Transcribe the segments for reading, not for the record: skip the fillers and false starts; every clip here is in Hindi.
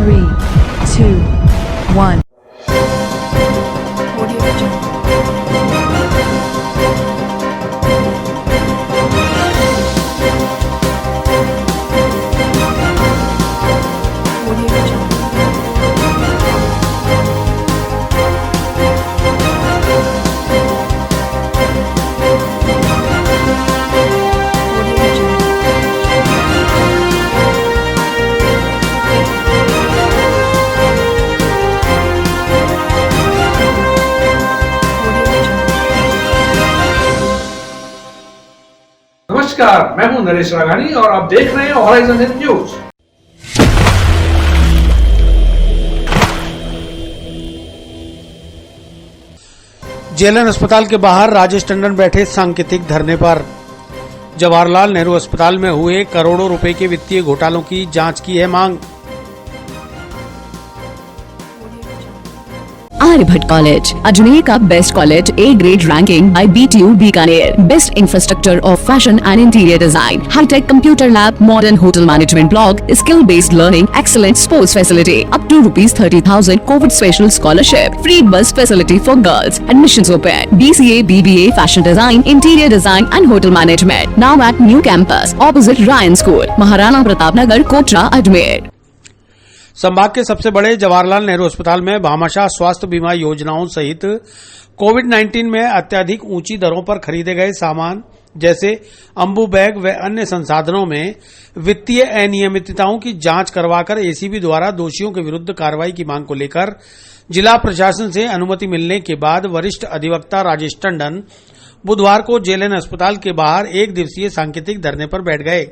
3, 2, 1. नमस्कार, मैं हूं नरेश राघानी और आप देख रहे हैं हॉराइजन हिंद न्यूज। जेएलएन अस्पताल के बाहर राजेश टंडन बैठे सांकेतिक धरने पर। जवाहरलाल नेहरू अस्पताल में हुए करोड़ों रुपए के वित्तीय घोटालों की जांच की है मांग। आर्यभट्ट कॉलेज, अजमेर का best college, A grade ranking by BTU Bikaner, best infrastructure of fashion and interior design, hi tech computer lab, modern hotel management block, skill based learning, excellent sports facility, up to ₹30,000 Covid special scholarship, free bus facility for girls, admissions open, BCA, BBA, fashion design, interior design and hotel management, now at new campus opposite Ryan school, Maharana Pratap Nagar, Kotra, Ajmer. संभाग के सबसे बड़े जवाहरलाल नेहरू अस्पताल में भामाशाह स्वास्थ्य बीमा योजनाओं सहित कोविड-19 में अत्यधिक ऊंची दरों पर खरीदे गए सामान जैसे अम्बू बैग व अन्य संसाधनों में वित्तीय अनियमितताओं की जांच करवाकर एसीबी द्वारा दोषियों के विरुद्ध कार्रवाई की मांग को लेकर जिला प्रशासन से अनुमति मिलने के बाद वरिष्ठ अधिवक्ता राजेश टंडन बुधवार को जेएलएन अस्पताल के बाहर एक दिवसीय सांकेतिक धरने पर बैठ गए।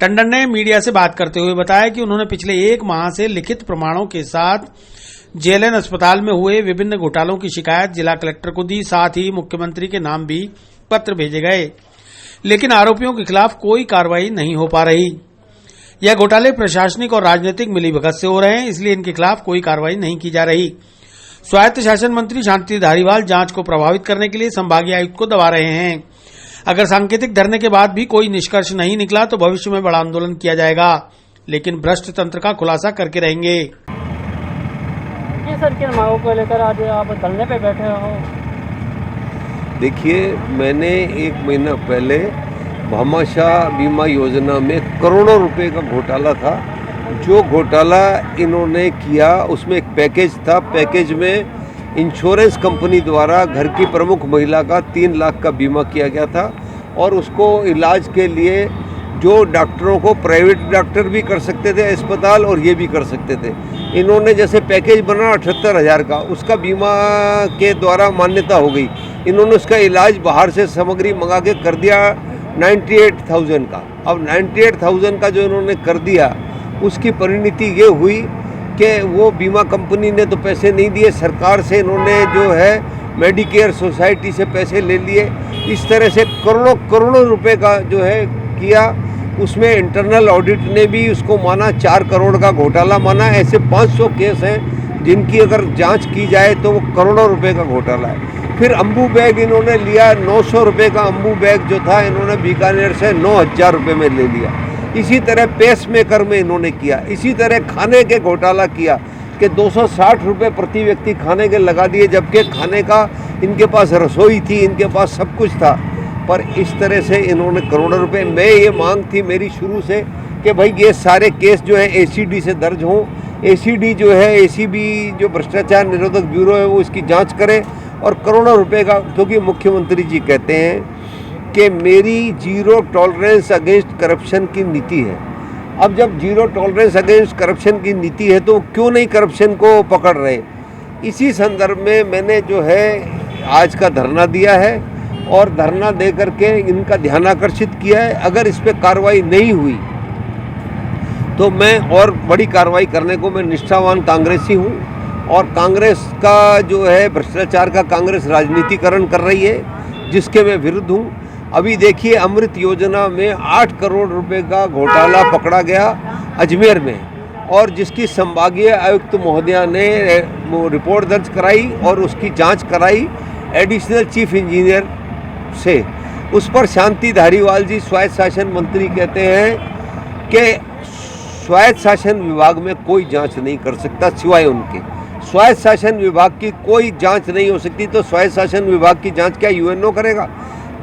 टंडन ने मीडिया से बात करते हुए बताया कि उन्होंने पिछले 1 माह से लिखित प्रमाणों के साथ जेएलएन अस्पताल में हुए विभिन्न घोटालों की शिकायत जिला कलेक्टर को दी, साथ ही मुख्यमंत्री के नाम भी पत्र भेजे गए, लेकिन आरोपियों के खिलाफ कोई कार्रवाई नहीं हो पा रही। यह घोटाले प्रशासनिक और राजनीतिक मिलीभगत से हो रहे हैं, इसलिए इनके खिलाफ कोई कार्रवाई नहीं की जा रही। स्वायत्त शासन मंत्री शांति धारीवाल जांच को प्रभावित करने के लिए संभागीय आयुक्त को दबा रहे हैं। अगर सांकेतिक धरने के बाद भी कोई निष्कर्ष नहीं निकला तो भविष्य में बड़ा आंदोलन किया जाएगा, लेकिन भ्रष्ट तंत्र का खुलासा करके रहेंगे। ये सर, किन मांगों को लेकर आज आप धरने पे बैठे हो? देखिए, मैंने 1 महीना पहले भामाशाह बीमा योजना में करोड़ों रुपए का घोटाला था। जो घोटाला इन्होंने किया उसमें एक पैकेज था। पैकेज में इंश्योरेंस कंपनी द्वारा घर की प्रमुख महिला का 3 लाख का बीमा किया गया था और उसको इलाज के लिए जो डॉक्टरों को प्राइवेट डॉक्टर भी कर सकते थे अस्पताल और ये भी कर सकते थे, इन्होंने जैसे पैकेज बना 78,000 का, उसका बीमा के द्वारा मान्यता हो गई। इन्होंने उसका इलाज बाहर से सामग्री मंगा के कर दिया 98,000 का। अब 98,000 का जो इन्होंने कर दिया उसकी परिणति ये हुई कि वो बीमा कंपनी ने तो पैसे नहीं दिए, सरकार से इन्होंने जो है मेडिकेयर सोसाइटी से पैसे ले लिए। इस तरह से करोड़ों रुपए का जो है किया। उसमें इंटरनल ऑडिट ने भी उसको माना 4 करोड़ का घोटाला माना। ऐसे 500 केस हैं जिनकी अगर जांच की जाए तो वो करोड़ों रुपए का घोटाला है। फिर अम्बू बैग इन्होंने लिया, 900 रुपये का अम्बू बैग जो था इन्होंने बीकानेर से 9,000 रुपये में ले लिया। इसी तरह पेस मेकर में इन्होंने किया। इसी तरह खाने के घोटाला किया कि 260 रुपये प्रति व्यक्ति खाने के लगा दिए, जबकि खाने का इनके पास रसोई थी, इनके पास सब कुछ था। पर इस तरह से इन्होंने करोड़ों रुपए। मैं ये मांग थी मेरी शुरू से कि भाई ये सारे केस जो है एसीडी से दर्ज हों। एसीडी जो है, एसीबी जो भ्रष्टाचार निरोधक ब्यूरो है वो इसकी जाँच करे और करोड़ों रुपये का, क्योंकि मुख्यमंत्री जी कहते हैं कि मेरी जीरो टॉलरेंस अगेंस्ट करप्शन की नीति है। अब जब जीरो टॉलरेंस अगेंस्ट करप्शन की नीति है तो क्यों नहीं करप्शन को पकड़ रहे? इसी संदर्भ में मैंने जो है आज का धरना दिया है और धरना दे करके इनका ध्यान आकर्षित किया है। अगर इस पर कार्रवाई नहीं हुई तो मैं और बड़ी कार्रवाई करने को मैं निष्ठावान कांग्रेसी हूँ और कांग्रेस का जो है भ्रष्टाचार का कांग्रेस राजनीतिकरण कर रही है, जिसके मैं विरुद्ध हूँ। अभी देखिए, अमृत योजना में 8 करोड़ रुपए का घोटाला पकड़ा गया अजमेर में, और जिसकी संभागीय आयुक्त महोदया ने रिपोर्ट दर्ज कराई और उसकी जांच कराई एडिशनल चीफ इंजीनियर से। उस पर शांति धारीवाल जी स्वायत्त शासन मंत्री कहते हैं कि स्वायत्त शासन विभाग में कोई जांच नहीं कर सकता सिवाय उनके। स्वायत्त शासन विभाग की कोई जांच नहीं हो सकती, तो स्वायत्त शासन विभाग की जांच क्या यूएनओ करेगा?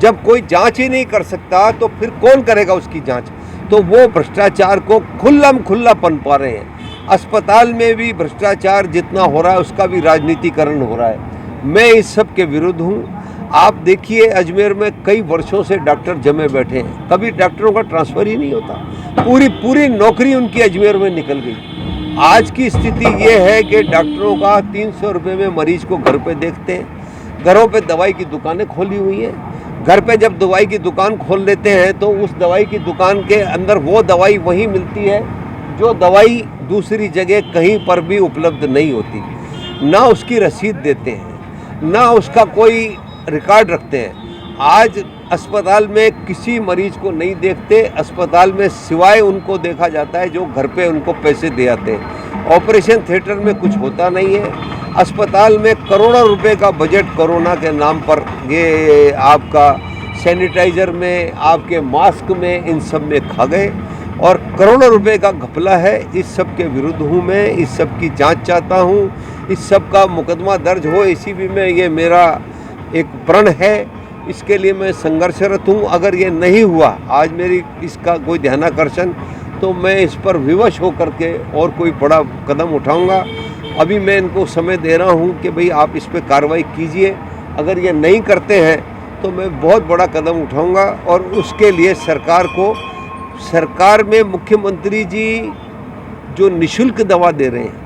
जब कोई जांच ही नहीं कर सकता तो फिर कौन करेगा उसकी जांच? तो वो भ्रष्टाचार को खुल्ला पनपा रहे हैं। अस्पताल में भी भ्रष्टाचार जितना हो रहा है उसका भी राजनीतिकरण हो रहा है। मैं इस सब के विरुद्ध हूँ। आप देखिए अजमेर में कई वर्षों से डॉक्टर जमे बैठे हैं, कभी डॉक्टरों का ट्रांसफ़र ही नहीं होता। पूरी नौकरी उनकी अजमेर में निकल गई। आज की स्थिति ये है कि डॉक्टरों का 300 रुपये में मरीज को घर पे देखते हैं। घरों पे दवाई की दुकानें खोली हुई हैं। घर पे जब दवाई की दुकान खोल लेते हैं तो उस दवाई की दुकान के अंदर वो दवाई वही मिलती है जो दवाई दूसरी जगह कहीं पर भी उपलब्ध नहीं होती। ना उसकी रसीद देते हैं, ना उसका कोई रिकॉर्ड रखते हैं। आज अस्पताल में किसी मरीज को नहीं देखते। अस्पताल में सिवाय उनको देखा जाता है जो घर पे उनको पैसे दे आते हैं। ऑपरेशन थिएटर में कुछ होता नहीं है। अस्पताल में करोड़ों रुपए का बजट कोरोना के नाम पर ये आपका सैनिटाइज़र में, आपके मास्क में, इन सब में खा गए और करोड़ों रुपए का घपला है। इस सब के विरुद्ध हूँ मैं, इस सब की जांच चाहता हूँ, इस सब का मुकदमा दर्ज हो, इसी भी में ये मेरा एक प्रण है। इसके लिए मैं संघर्षरत हूँ। अगर ये नहीं हुआ आज मेरी इसका कोई ध्यानाकर्षण, तो मैं इस पर विवश होकर के और कोई बड़ा कदम उठाऊंगा। अभी मैं इनको समय दे रहा हूँ कि भाई आप इस पर कार्रवाई कीजिए। अगर ये नहीं करते हैं तो मैं बहुत बड़ा कदम उठाऊंगा और उसके लिए सरकार में मुख्यमंत्री जी जो निःशुल्क दवा दे रहे हैं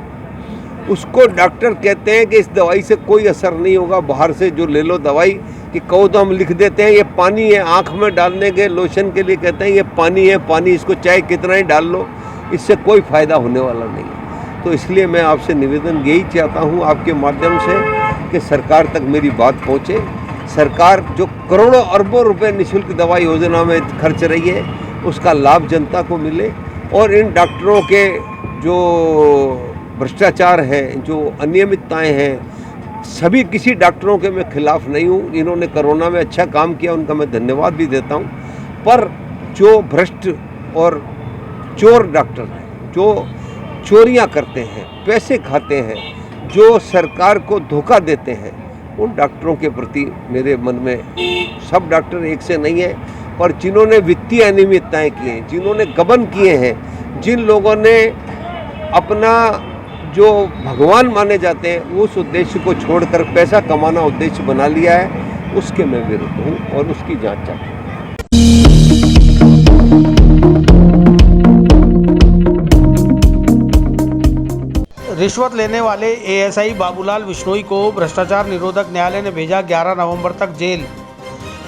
उसको डॉक्टर कहते हैं कि इस दवाई से कोई असर नहीं होगा, बाहर से जो ले लो दवाई, कि कहो तो हम लिख देते हैं ये पानी है। आँख में डालने के लोशन के लिए कहते हैं ये पानी है, पानी, इसको चाहे कितना ही डाल लो, इससे कोई फ़ायदा होने वाला नहीं है। तो इसलिए मैं आपसे निवेदन यही चाहता हूँ आपके माध्यम से कि सरकार तक मेरी बात पहुँचे। सरकार जो करोड़ों अरबों रुपए निःशुल्क दवा योजना में खर्च रही है उसका लाभ जनता को मिले और इन डॉक्टरों के जो भ्रष्टाचार है, जो अनियमितताएं हैं, सभी किसी डॉक्टरों के मैं खिलाफ नहीं हूँ। इन्होंने कोरोना में अच्छा काम किया, उनका मैं धन्यवाद भी देता हूँ। पर जो भ्रष्ट और चोर डॉक्टर हैं, जो चोरियाँ करते हैं, पैसे खाते हैं, जो सरकार को धोखा देते हैं, उन डॉक्टरों के प्रति मेरे मन में, सब डॉक्टर एक से नहीं है, पर जिन्होंने वित्तीय अनियमितताएँ की हैं, जिन्होंने गबन किए हैं, जिन लोगों ने अपना जो भगवान माने जाते हैं उस उद्देश्य को छोड़कर पैसा कमाना उद्देश्य बना लिया है, उसके मैं विरुद्ध हूँ और उसकी जांच चाहता हूँ। रिश्वत लेने वाले एएसआई बाबूलाल विश्नोई को भ्रष्टाचार निरोधक न्यायालय ने भेजा 11 नवंबर तक जेल।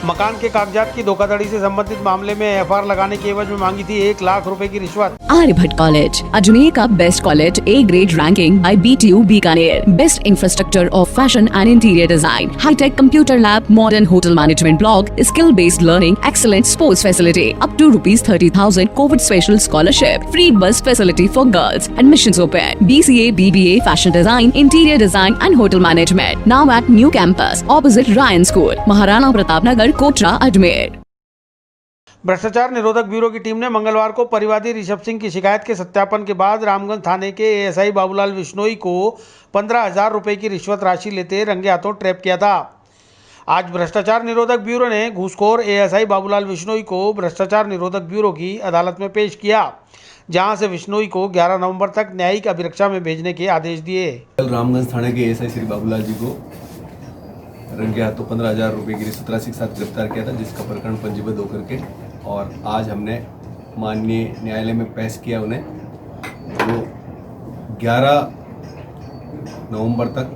मकान के कागजात की धोखाधड़ी से संबंधित मामले में एफआईआर लगाने के एवज में मांगी थी 1 लाख रुपए की रिश्वत। आर्यभट्ट कॉलेज, अजमेर का best college, A grade ranking by BTU Bikaner, best infrastructure of fashion and interior design, hi tech computer lab, modern hotel management block, skill based learning, excellent sports facility, up to ₹30,000 Covid special scholarship, free bus facility for girls, admissions open, BCA, BBA, fashion design, interior design and hotel management, now at new campus opposite Ryan school, Maharana Pratap Nagar, Kotra, Ajmer. भ्रष्टाचार निरोधक ब्यूरो की टीम ने मंगलवार को परिवादी ऋषभ सिंह की शिकायत के सत्यापन के बाद रामगंज थाने के एएसआई बाबूलाल विश्नोई को 15,000 रुपए की रिश्वत राशि लेते रंगे हाथों ट्रैप किया था। आज भ्रष्टाचार निरोधक ब्यूरो ने घूसखोर एएसआई बाबूलाल विश्नोई को भ्रष्टाचार निरोधक ब्यूरो की अदालत में पेश किया, जहां से विश्नोई को 11 नवंबर तक न्यायिक अभिरक्षा में भेजने के आदेश दिए। कल रामगंज थाने के एएसआई श्री बाबूलाल जी को रंगे हाथों 15,000 रुपये की रिश्वत राशि के साथ गिरफ्तार किया था, जिसका प्रकरण पंजीबद्ध होकर के और आज हमने माननीय न्यायालय में पेश किया उन्हें। वो 11 नवंबर तक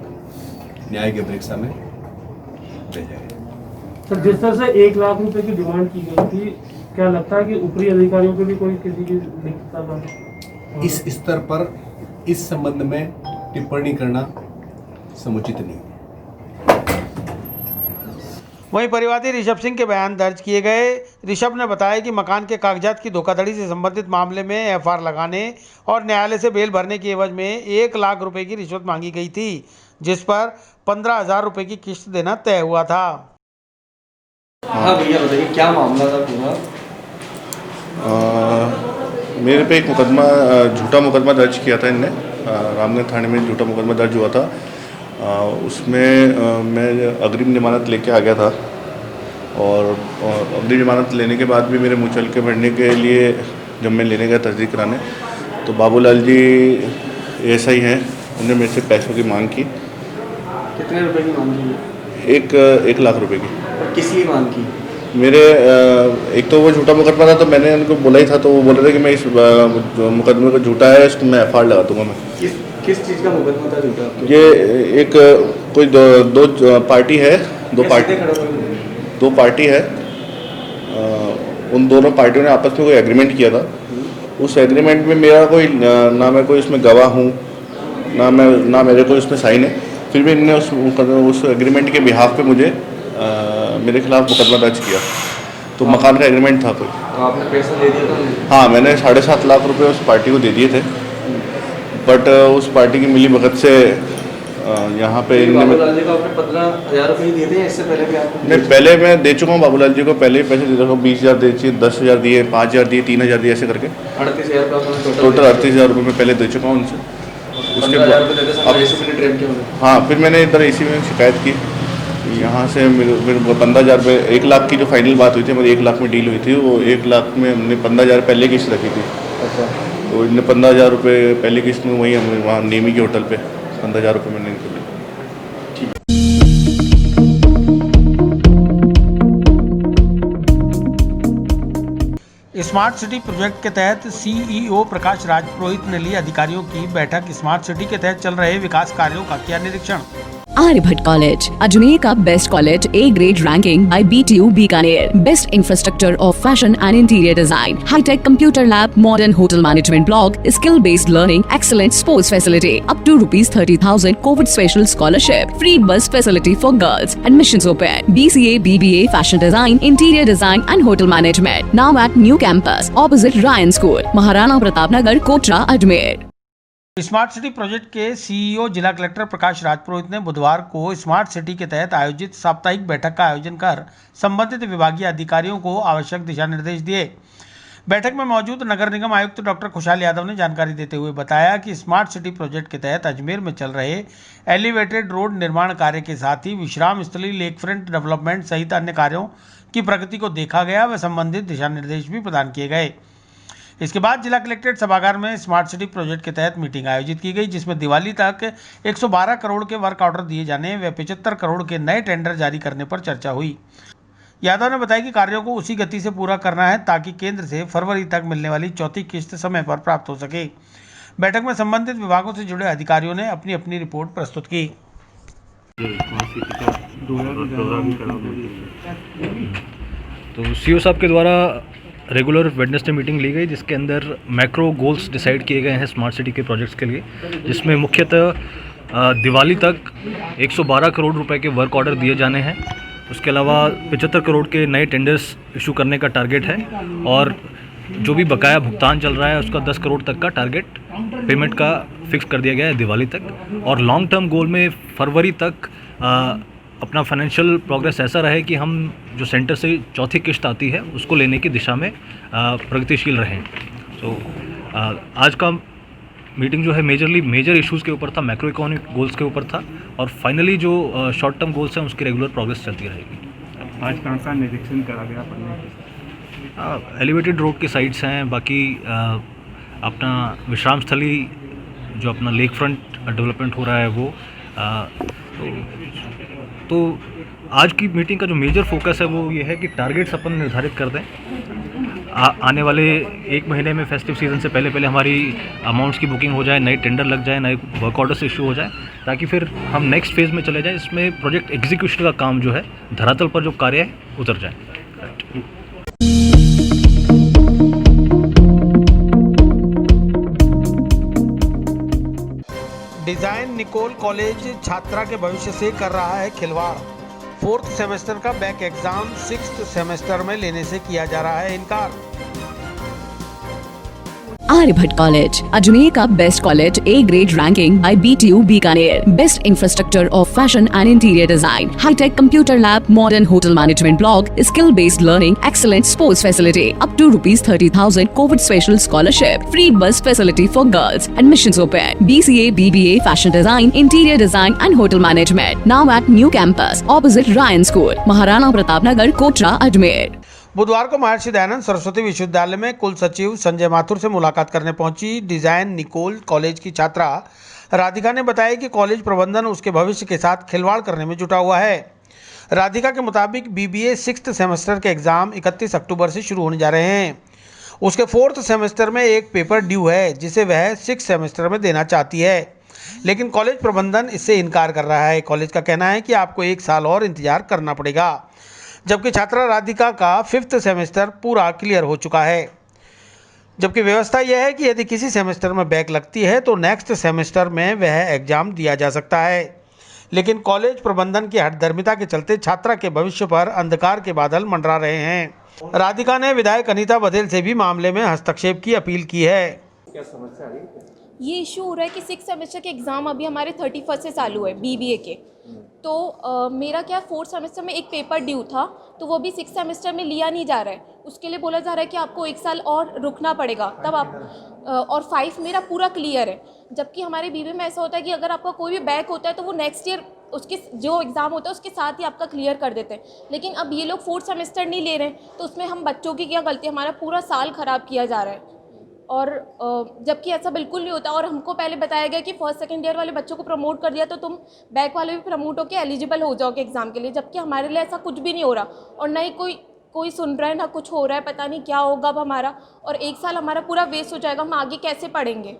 न्यायिक अभिरक्षा में भेजा गया। सर, जिस तरह से 1 लाख रुपए की डिमांड की गई थी, क्या लगता है कि ऊपरी अधिकारियों को भी कोई किसी की लिखता था? इस स्तर पर इस संबंध में टिप्पणी करना समुचित नहीं। वहीं परिवादी ऋषभ सिंह के बयान दर्ज किए गए। ऋषभ ने बताया कि मकान के कागजात की धोखाधड़ी से संबंधित मामले में एफआईआर लगाने और न्यायालय से बेल भरने के एवज में 1 लाख रुपए की रिश्वत मांगी गई थी, जिस पर 15,000 रुपए की किस्त देना तय हुआ था। हाँ भैया बताइए क्या मामला था पूरा? मेरे पे एक मुकदमा झूठा मुकदमा दर्ज किया था इनने। रामगढ़ थाने में झूठा मुकदमा दर्ज हुआ था। उसमें मैं अग्रिम जमानत लेके आ गया था और अग्रिम जमानत लेने के बाद भी मेरे मुचलके भरने के लिए जब मैं लेने गया तस्दीक कराने, तो बाबूलाल जी ऐसा ही हैं, उन्होंने मेरे से पैसों की मांग की। कितने रुपए की मांग की? 1 लाख रुपए की। और किस लिए मांग की? मेरे एक तो वो झूठा मुकदमा था, तो मैंने उनको बोला ही था, तो वो बोल रहे थे कि मैं इस मुकदमे को झूठा है, इसको मैं FIR लगा दूंगा। मैं किस चीज़ का मुकदमा था झूठा? ये एक कोई दो पार्टी है, दो पार्टी है। उन दोनों पार्टियों ने आपस में कोई एग्रीमेंट किया था। उस एग्रीमेंट में मेरा कोई ना मैं कोई उसमें गवाह हूँ, ना मेरे कोई उसमें साइन है। फिर भी इन्होंने उस एग्रीमेंट के बिहाफ पे मुझे मेरे खिलाफ मुकदमा दर्ज किया। तो मकान का एग्रीमेंट था कोई। तो आपने पैसा दे दिया था? हाँ, मैंने 7.5 लाख रुपए उस पार्टी को दे दिए थे, बट उस पार्टी की मिली भगत से यहाँ पे बाबूलाल जी को आपने 15,000 रुपये दिए थे? इससे पहले भी आपको? नहीं, पहले मैं दे चुका हूँ बाबूलाल जी को, पहले ही पैसे दे चुका हूँ। 20,000 दे दिए, 10,000 दिए, 5,000 दिए, 3,000 दिए, ऐसे करके 38,000 का टोटल 38,000 रुपये मैं पहले दे चुका हूँ उनसे। उसके बाद हाँ, फिर मैंने इधर AC में शिकायत की। यहाँ से मेरे 15,000 रुपये, 1 लाख की जो फाइनल बात हुई थी, मेरी 1 लाख में डील हुई थी, वो 1 लाख में हमने 15,000 पहले किस्त रखी थी। अच्छा। तो इनने 15,000 रुपये पहले किस्त में वहीं हमें वहाँ नेमी के होटल पे 15,000 रुपये मैंने इनको दिए। स्मार्ट सिटी प्रोजेक्ट के तहत CEO प्रकाश राजपुरोहित ने ली अधिकारियों की बैठक। स्मार्ट सिटी के तहत चल रहे विकास कार्यों का किया निरीक्षण। आर्यभट्ट कॉलेज, अजमेर का best college, A grade ranking by BTU Bikaner, best infrastructure of fashion and interior design, hi tech computer lab, modern hotel management block, skill based learning, excellent sports facility, up to ₹30,000 Covid special scholarship, free bus facility for girls, admissions open, BCA, BBA, fashion design, interior design and hotel management, now at new campus opposite Ryan school, Maharana Pratap Nagar, Kotra, Ajmer. Smart city project के CEO जिला कलेक्टर प्रकाश राजपुरोहित ने बुधवार को स्मार्ट सिटी के तहत आयोजित साप्ताहिक बैठक का आयोजन कर संबंधित विभागीय अधिकारियों को आवश्यक दिशा निर्देश दिए। बैठक में मौजूद नगर निगम आयुक्त डॉक्टर खुशहाल यादव ने जानकारी देते हुए बताया कि स्मार्ट सिटी प्रोजेक्ट के तहत अजमेर में चल रहे एलिवेटेड रोड निर्माण कार्य के साथ ही विश्राम स्थली, लेक फ्रंट डेवलपमेंट सहित अन्य कार्यों की प्रगति को देखा गया व संबंधित दिशा निर्देश भी प्रदान किए गए। इसके बाद जिला कलेक्ट्रेट सभागार में स्मार्ट सिटी प्रोजेक्ट के तहत मीटिंग आयोजित की गई, जिसमें दिवाली तक 112 करोड़ के वर्क ऑर्डर दिए जाने व 75 करोड़ के नए टेंडर जारी करने पर चर्चा हुई। यादव ने बताया कि कार्यों को उसी गति से पूरा करना है ताकि केंद्र से फरवरी तक मिलने वाली चौथी किस्त समय पर प्राप्त हो सके। बैठक में संबंधित विभागों से जुड़े अधिकारियों ने अपनी अपनी रिपोर्ट प्रस्तुत की। तो CEO साहब के द्वारा रेगुलर वेडनेसडे मीटिंग ली गई, जिसके अंदर मैक्रो गोल्स डिसाइड किए गए हैं स्मार्ट सिटी के प्रोजेक्ट्स के लिए, जिसमें मुख्यतः दिवाली तक 112 करोड़ रुपए के वर्क ऑर्डर दिए जाने हैं। उसके अलावा 75 करोड़ के नए टेंडर्स इशू करने का टारगेट है और जो भी बकाया भुगतान चल रहा है उसका 10 करोड़ तक का टारगेट पेमेंट का फिक्स कर दिया गया है दिवाली तक। और लॉन्ग टर्म गोल में फरवरी तक अपना फाइनेंशियल प्रोग्रेस ऐसा रहे कि हम जो सेंटर से चौथी किस्त आती है उसको लेने की दिशा में प्रगतिशील रहें। तो आज का मीटिंग जो है मेजर इश्यूज़ के ऊपर था, मैक्रो इकोनॉमिक गोल्स के ऊपर था और फाइनली जो शॉर्ट टर्म गोल्स हैं उसकी रेगुलर प्रोग्रेस चलती रहेगी। आज कौन सा निरीक्षण करा गया पढ़ने? एलिवेटेड रोड की साइड्स हैं, बाकी अपना विश्राम स्थली जो अपना लेक फ्रंट डेवलपमेंट हो रहा है वो तो आज की मीटिंग का जो मेजर फोकस है वो ये है कि टारगेट्स अपन निर्धारित कर दें। आने वाले 1 महीने में फेस्टिव सीज़न से पहले हमारी अमाउंट्स की बुकिंग हो जाए, नए टेंडर लग जाए, नए वर्क ऑर्डर्स इशू हो जाए, ताकि फिर हम नेक्स्ट फेज़ में चले जाएं। इसमें प्रोजेक्ट एग्जीक्यूशन का काम जो है धरातल पर जो कार्य है उतर जाए। डिजाइन निकोल कॉलेज छात्रा के भविष्य से कर रहा है खिलवाड़। 4th सेमेस्टर का बैक एग्जाम 6th सेमेस्टर में लेने से किया जा रहा है इनकार। Aryabhatta College, Ajmer ka best college, A grade ranking by BTU Bikaner. Best infrastructure of fashion and interior design. High-tech computer lab, modern hotel management block, skill-based learning, excellent sports facility. Up to ₹30,000 COVID special scholarship. Free bus facility for girls. Admissions open. BCA, BBA, fashion design, interior design and hotel management. Now at new campus, opposite Ryan School, Maharana Pratap Nagar, Kotra, Ajmer. बुधवार को महर्षि दयानंद सरस्वती विश्वविद्यालय में कुल सचिव संजय माथुर से मुलाकात करने पहुंची डिजाइन निकोल कॉलेज की छात्रा राधिका ने बताया कि कॉलेज प्रबंधन उसके भविष्य के साथ खिलवाड़ करने में जुटा हुआ है। राधिका के मुताबिक बीबीए 6th सेमेस्टर के एग्जाम 31 अक्टूबर से शुरू होने जा रहे हैं। उसके 4th सेमेस्टर में एक पेपर ड्यू है जिसे वह 6th सेमेस्टर में देना चाहती है, लेकिन कॉलेज प्रबंधन इससे इनकार कर रहा है। कॉलेज का कहना है कि आपको 1 साल और इंतजार करना पड़ेगा, जबकि छात्रा राधिका का 5th सेमेस्टर पूरा क्लियर हो चुका है। जबकि व्यवस्था यह है कि यदि किसी सेमेस्टर में बैक लगती है तो नेक्स्ट सेमेस्टर में वह एग्जाम दिया जा सकता है, लेकिन कॉलेज प्रबंधन की हठधर्मिता के चलते छात्रा के भविष्य पर अंधकार के बादल मंडरा रहे हैं। राधिका ने विधायक अनीता बघेल से भी मामले में हस्तक्षेप की अपील की है। क्या समस्या आ रही है? ये इशू हो रहा है कि 6th सेमेस्टर के एग्ज़ाम अभी हमारे 31 से चालू है बीबीए के, तो मेरा क्या 4th सेमेस्टर में एक पेपर ड्यू था, तो वो भी 6th सेमेस्टर में लिया नहीं जा रहा है। उसके लिए बोला जा रहा है कि आपको 1 साल और रुकना पड़ेगा तब आप और 5 मेरा पूरा क्लियर है। जबकि हमारे बीबीए में ऐसा होता है कि अगर आपका कोई भी बैक होता है तो वो नेक्स्ट ईयर उसके जो एग्ज़ाम होता है उसके साथ ही आपका क्लियर कर देते हैं, लेकिन अब ये लोग 4th सेमेस्टर नहीं ले रहे हैं, तो उसमें हम बच्चों की क्या गलती, हमारा पूरा साल ख़राब किया जा रहा है। और जबकि ऐसा बिल्कुल नहीं होता, और हमको पहले बताया गया कि 1st सेकंड ईयर वाले बच्चों को प्रमोट कर दिया तो तुम बैक वाले भी प्रमोट होकर एलिजिबल हो जाओगे एग्ज़ाम के लिए, जबकि हमारे लिए ऐसा कुछ भी नहीं हो रहा और ना ही कोई सुन रहा है, ना कुछ हो रहा है। पता नहीं क्या होगा अब हमारा, और 1 साल हमारा पूरा वेस्ट हो जाएगा, हम आगे कैसे पढ़ेंगे।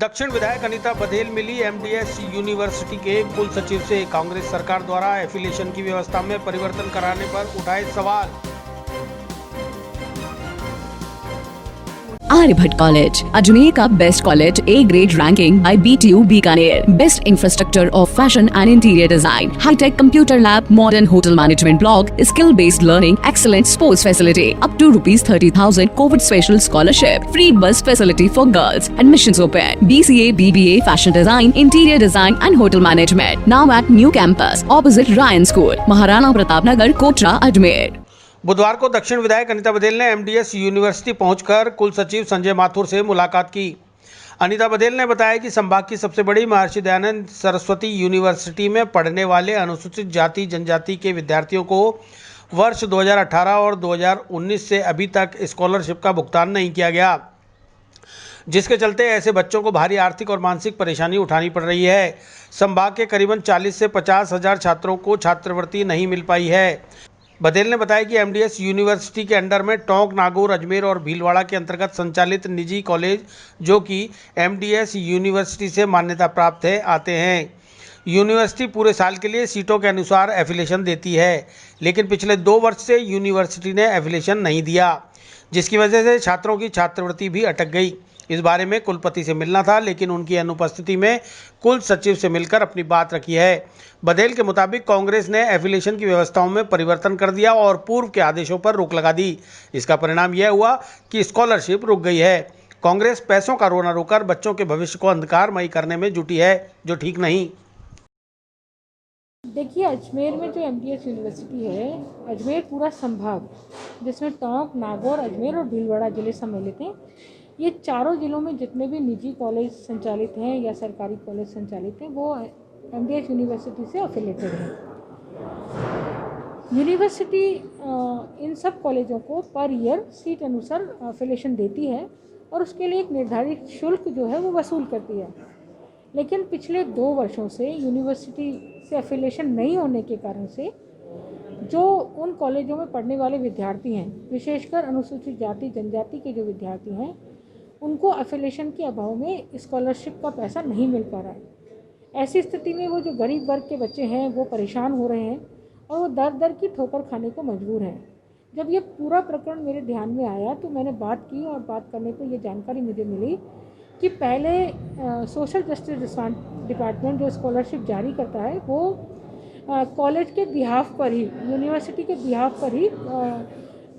दक्षिण विधायक अनीता बघेल मिली एमडीएस यूनिवर्सिटी के कुल सचिव से। कांग्रेस सरकार द्वारा एफिलिएशन की व्यवस्था में परिवर्तन कराने पर उठाए सवाल। Aryabhatta College, Ajmer ka best college, A grade ranking by BTU Bikaner. Best infrastructure of fashion and interior design. High-tech computer lab, modern hotel management block, skill-based learning, excellent sports facility. Up to ₹30,000 COVID special scholarship. Free bus facility for girls. Admissions open. BCA, BBA, fashion design, interior design and hotel management. Now at new campus, opposite Ryan School, Maharana Pratap Nagar, Kotra, Ajmer. बुधवार को दक्षिण विधायक अनीता बघेल ने एमडीएस यूनिवर्सिटी पहुंचकर कुल सचिव संजय माथुर से मुलाकात की। अनीता बघेल ने बताया कि संभाग की सबसे बड़ी महर्षि दयानंद सरस्वती यूनिवर्सिटी में पढ़ने वाले अनुसूचित जाति जनजाति के विद्यार्थियों को वर्ष 2018 और 2019 से अभी तक स्कॉलरशिप का भुगतान नहीं किया गया, जिसके चलते ऐसे बच्चों को भारी आर्थिक और मानसिक परेशानी उठानी पड़ रही है। संभाग के करीबन 40 से 50 हजार छात्रों को छात्रवृत्ति नहीं मिल पाई है। बघेल ने बताया कि एमडीएस यूनिवर्सिटी के अंडर में टोंक, नागौर, अजमेर और भीलवाड़ा के अंतर्गत संचालित निजी कॉलेज जो कि एमडीएस यूनिवर्सिटी से मान्यता प्राप्त है आते हैं। यूनिवर्सिटी पूरे साल के लिए सीटों के अनुसार एफिलिएशन देती है, लेकिन पिछले 2 वर्ष से यूनिवर्सिटी ने एफिलिएशन नहीं दिया, जिसकी वजह से छात्रों की छात्रवृत्ति भी अटक गई। इस बारे में कुलपति से मिलना था, लेकिन उनकी अनुपस्थिति में कुल सचिव से मिलकर अपनी बात रखी है। बघेल के मुताबिक कांग्रेस ने एफिलिएशन की व्यवस्थाओं में परिवर्तन कर दिया और पूर्व के आदेशों पर रोक लगा दी। इसका परिणाम यह हुआ कि स्कॉलरशिप रुक गई है। कांग्रेस पैसों का रोना रोकर बच्चों के भविष्य को अंधकारमयी करने में जुटी है, जो ठीक नहीं। देखिए, अजमेर में जो एमडीएस यूनिवर्सिटी है, अजमेर पूरा संभाग जिसमें टोंक, नागौर, अजमेर और भीलवाड़ा जिले सम्मिलित हैं, ये चारों जिलों में जितने भी निजी कॉलेज संचालित हैं या सरकारी कॉलेज संचालित हैं वो एमडीएस यूनिवर्सिटी से एफिलेटेड हैं। यूनिवर्सिटी इन सब कॉलेजों को पर ईयर सीट अनुसार एफिलेशन देती है और उसके लिए एक निर्धारित शुल्क जो है वो वसूल करती है। लेकिन पिछले 2 वर्षों से यूनिवर्सिटी से एफिलिएशन नहीं होने के कारण से जो उन कॉलेजों में पढ़ने वाले विद्यार्थी हैं, विशेषकर अनुसूचित जाति जनजाति के जो विद्यार्थी हैं, उनको एफिलिएशन के अभाव में स्कॉलरशिप का पैसा नहीं मिल पा रहा है। ऐसी स्थिति में वो जो गरीब वर्ग के बच्चे हैं वो परेशान हो रहे हैं और वो दर दर की ठोकर खाने को मजबूर हैं। जब ये पूरा प्रकरण मेरे ध्यान में आया तो मैंने बात की और बात करने पर ये जानकारी मुझे मिली कि पहले सोशल जस्टिस डिपार्टमेंट जो स्कॉलरशिप जारी करता है वो कॉलेज के बिहाफ पर ही, यूनिवर्सिटी के बिहाफ पर ही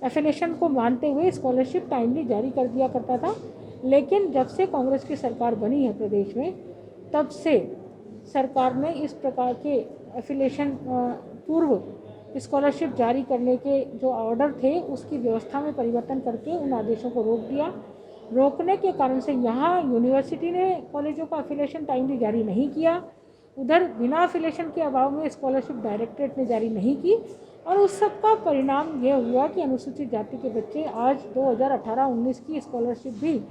एफिलिएशन को मानते हुए स्कॉलरशिप टाइमली जारी कर दिया करता था। लेकिन जब से कांग्रेस की सरकार बनी है प्रदेश में, तब से सरकार ने इस प्रकार के एफिलिएशन पूर्व स्कॉलरशिप जारी करने के जो ऑर्डर थे उसकी व्यवस्था में परिवर्तन करके उन आदेशों को रोक दिया। रोकने के कारण से यहाँ यूनिवर्सिटी ने कॉलेजों का एफिलिएशन टाइमली जारी नहीं किया, उधर बिना एफिलिएशन के अभाव में स्कॉलरशिप डायरेक्टरेट ने जारी नहीं की और उस सब का परिणाम यह हुआ कि अनुसूचित जाति के बच्चे आज 2018-19 की स्कॉलरशिप भी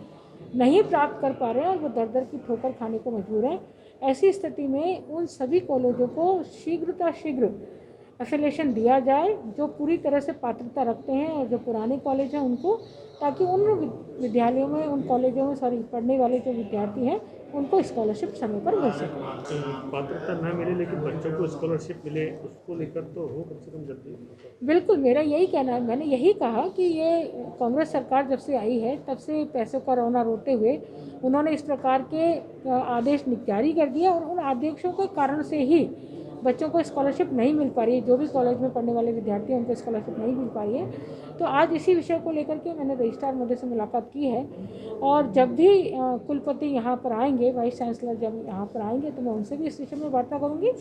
नहीं प्राप्त कर पा रहे हैं और वो दर दर की ठोकर खाने को मजबूर हैं। ऐसी स्थिति में उन सभी कॉलेजों को शीघ्र एफिलिएशन दिया जाए जो पूरी तरह से पात्रता रखते हैं और जो पुराने कॉलेज हैं उनको, ताकि उन विद्यालयों में, उन कॉलेजों में पढ़ने वाले जो विद्यार्थी हैं उनको स्कॉलरशिप समय पर मिल सके। पात्रता न मिले लेकिन बच्चों को स्कॉलरशिप मिले, उसको लेकर तो हो कम से कम जल्दी। बिल्कुल, मेरा यही कहना है। मैंने यही कहा कि ये कांग्रेस सरकार जब से आई है तब से पैसों का रोना रोते हुए उन्होंने इस प्रकार के आदेश जारी कर दिया और उन आदेशों के कारण से ही बच्चों को स्कॉलरशिप नहीं मिल पा रही है। जो भी कॉलेज में पढ़ने वाले विद्यार्थी हैं उनको स्कॉलरशिप नहीं मिल पा रही है। तो आज इसी विषय को लेकर के मैंने रजिस्ट्रार महोदय से मुलाकात की है और जब भी कुलपति यहाँ पर आएंगे, वाइस चांसलर जब यहाँ पर आएंगे तो मैं उनसे भी इस विषय में वार्ता करूँगी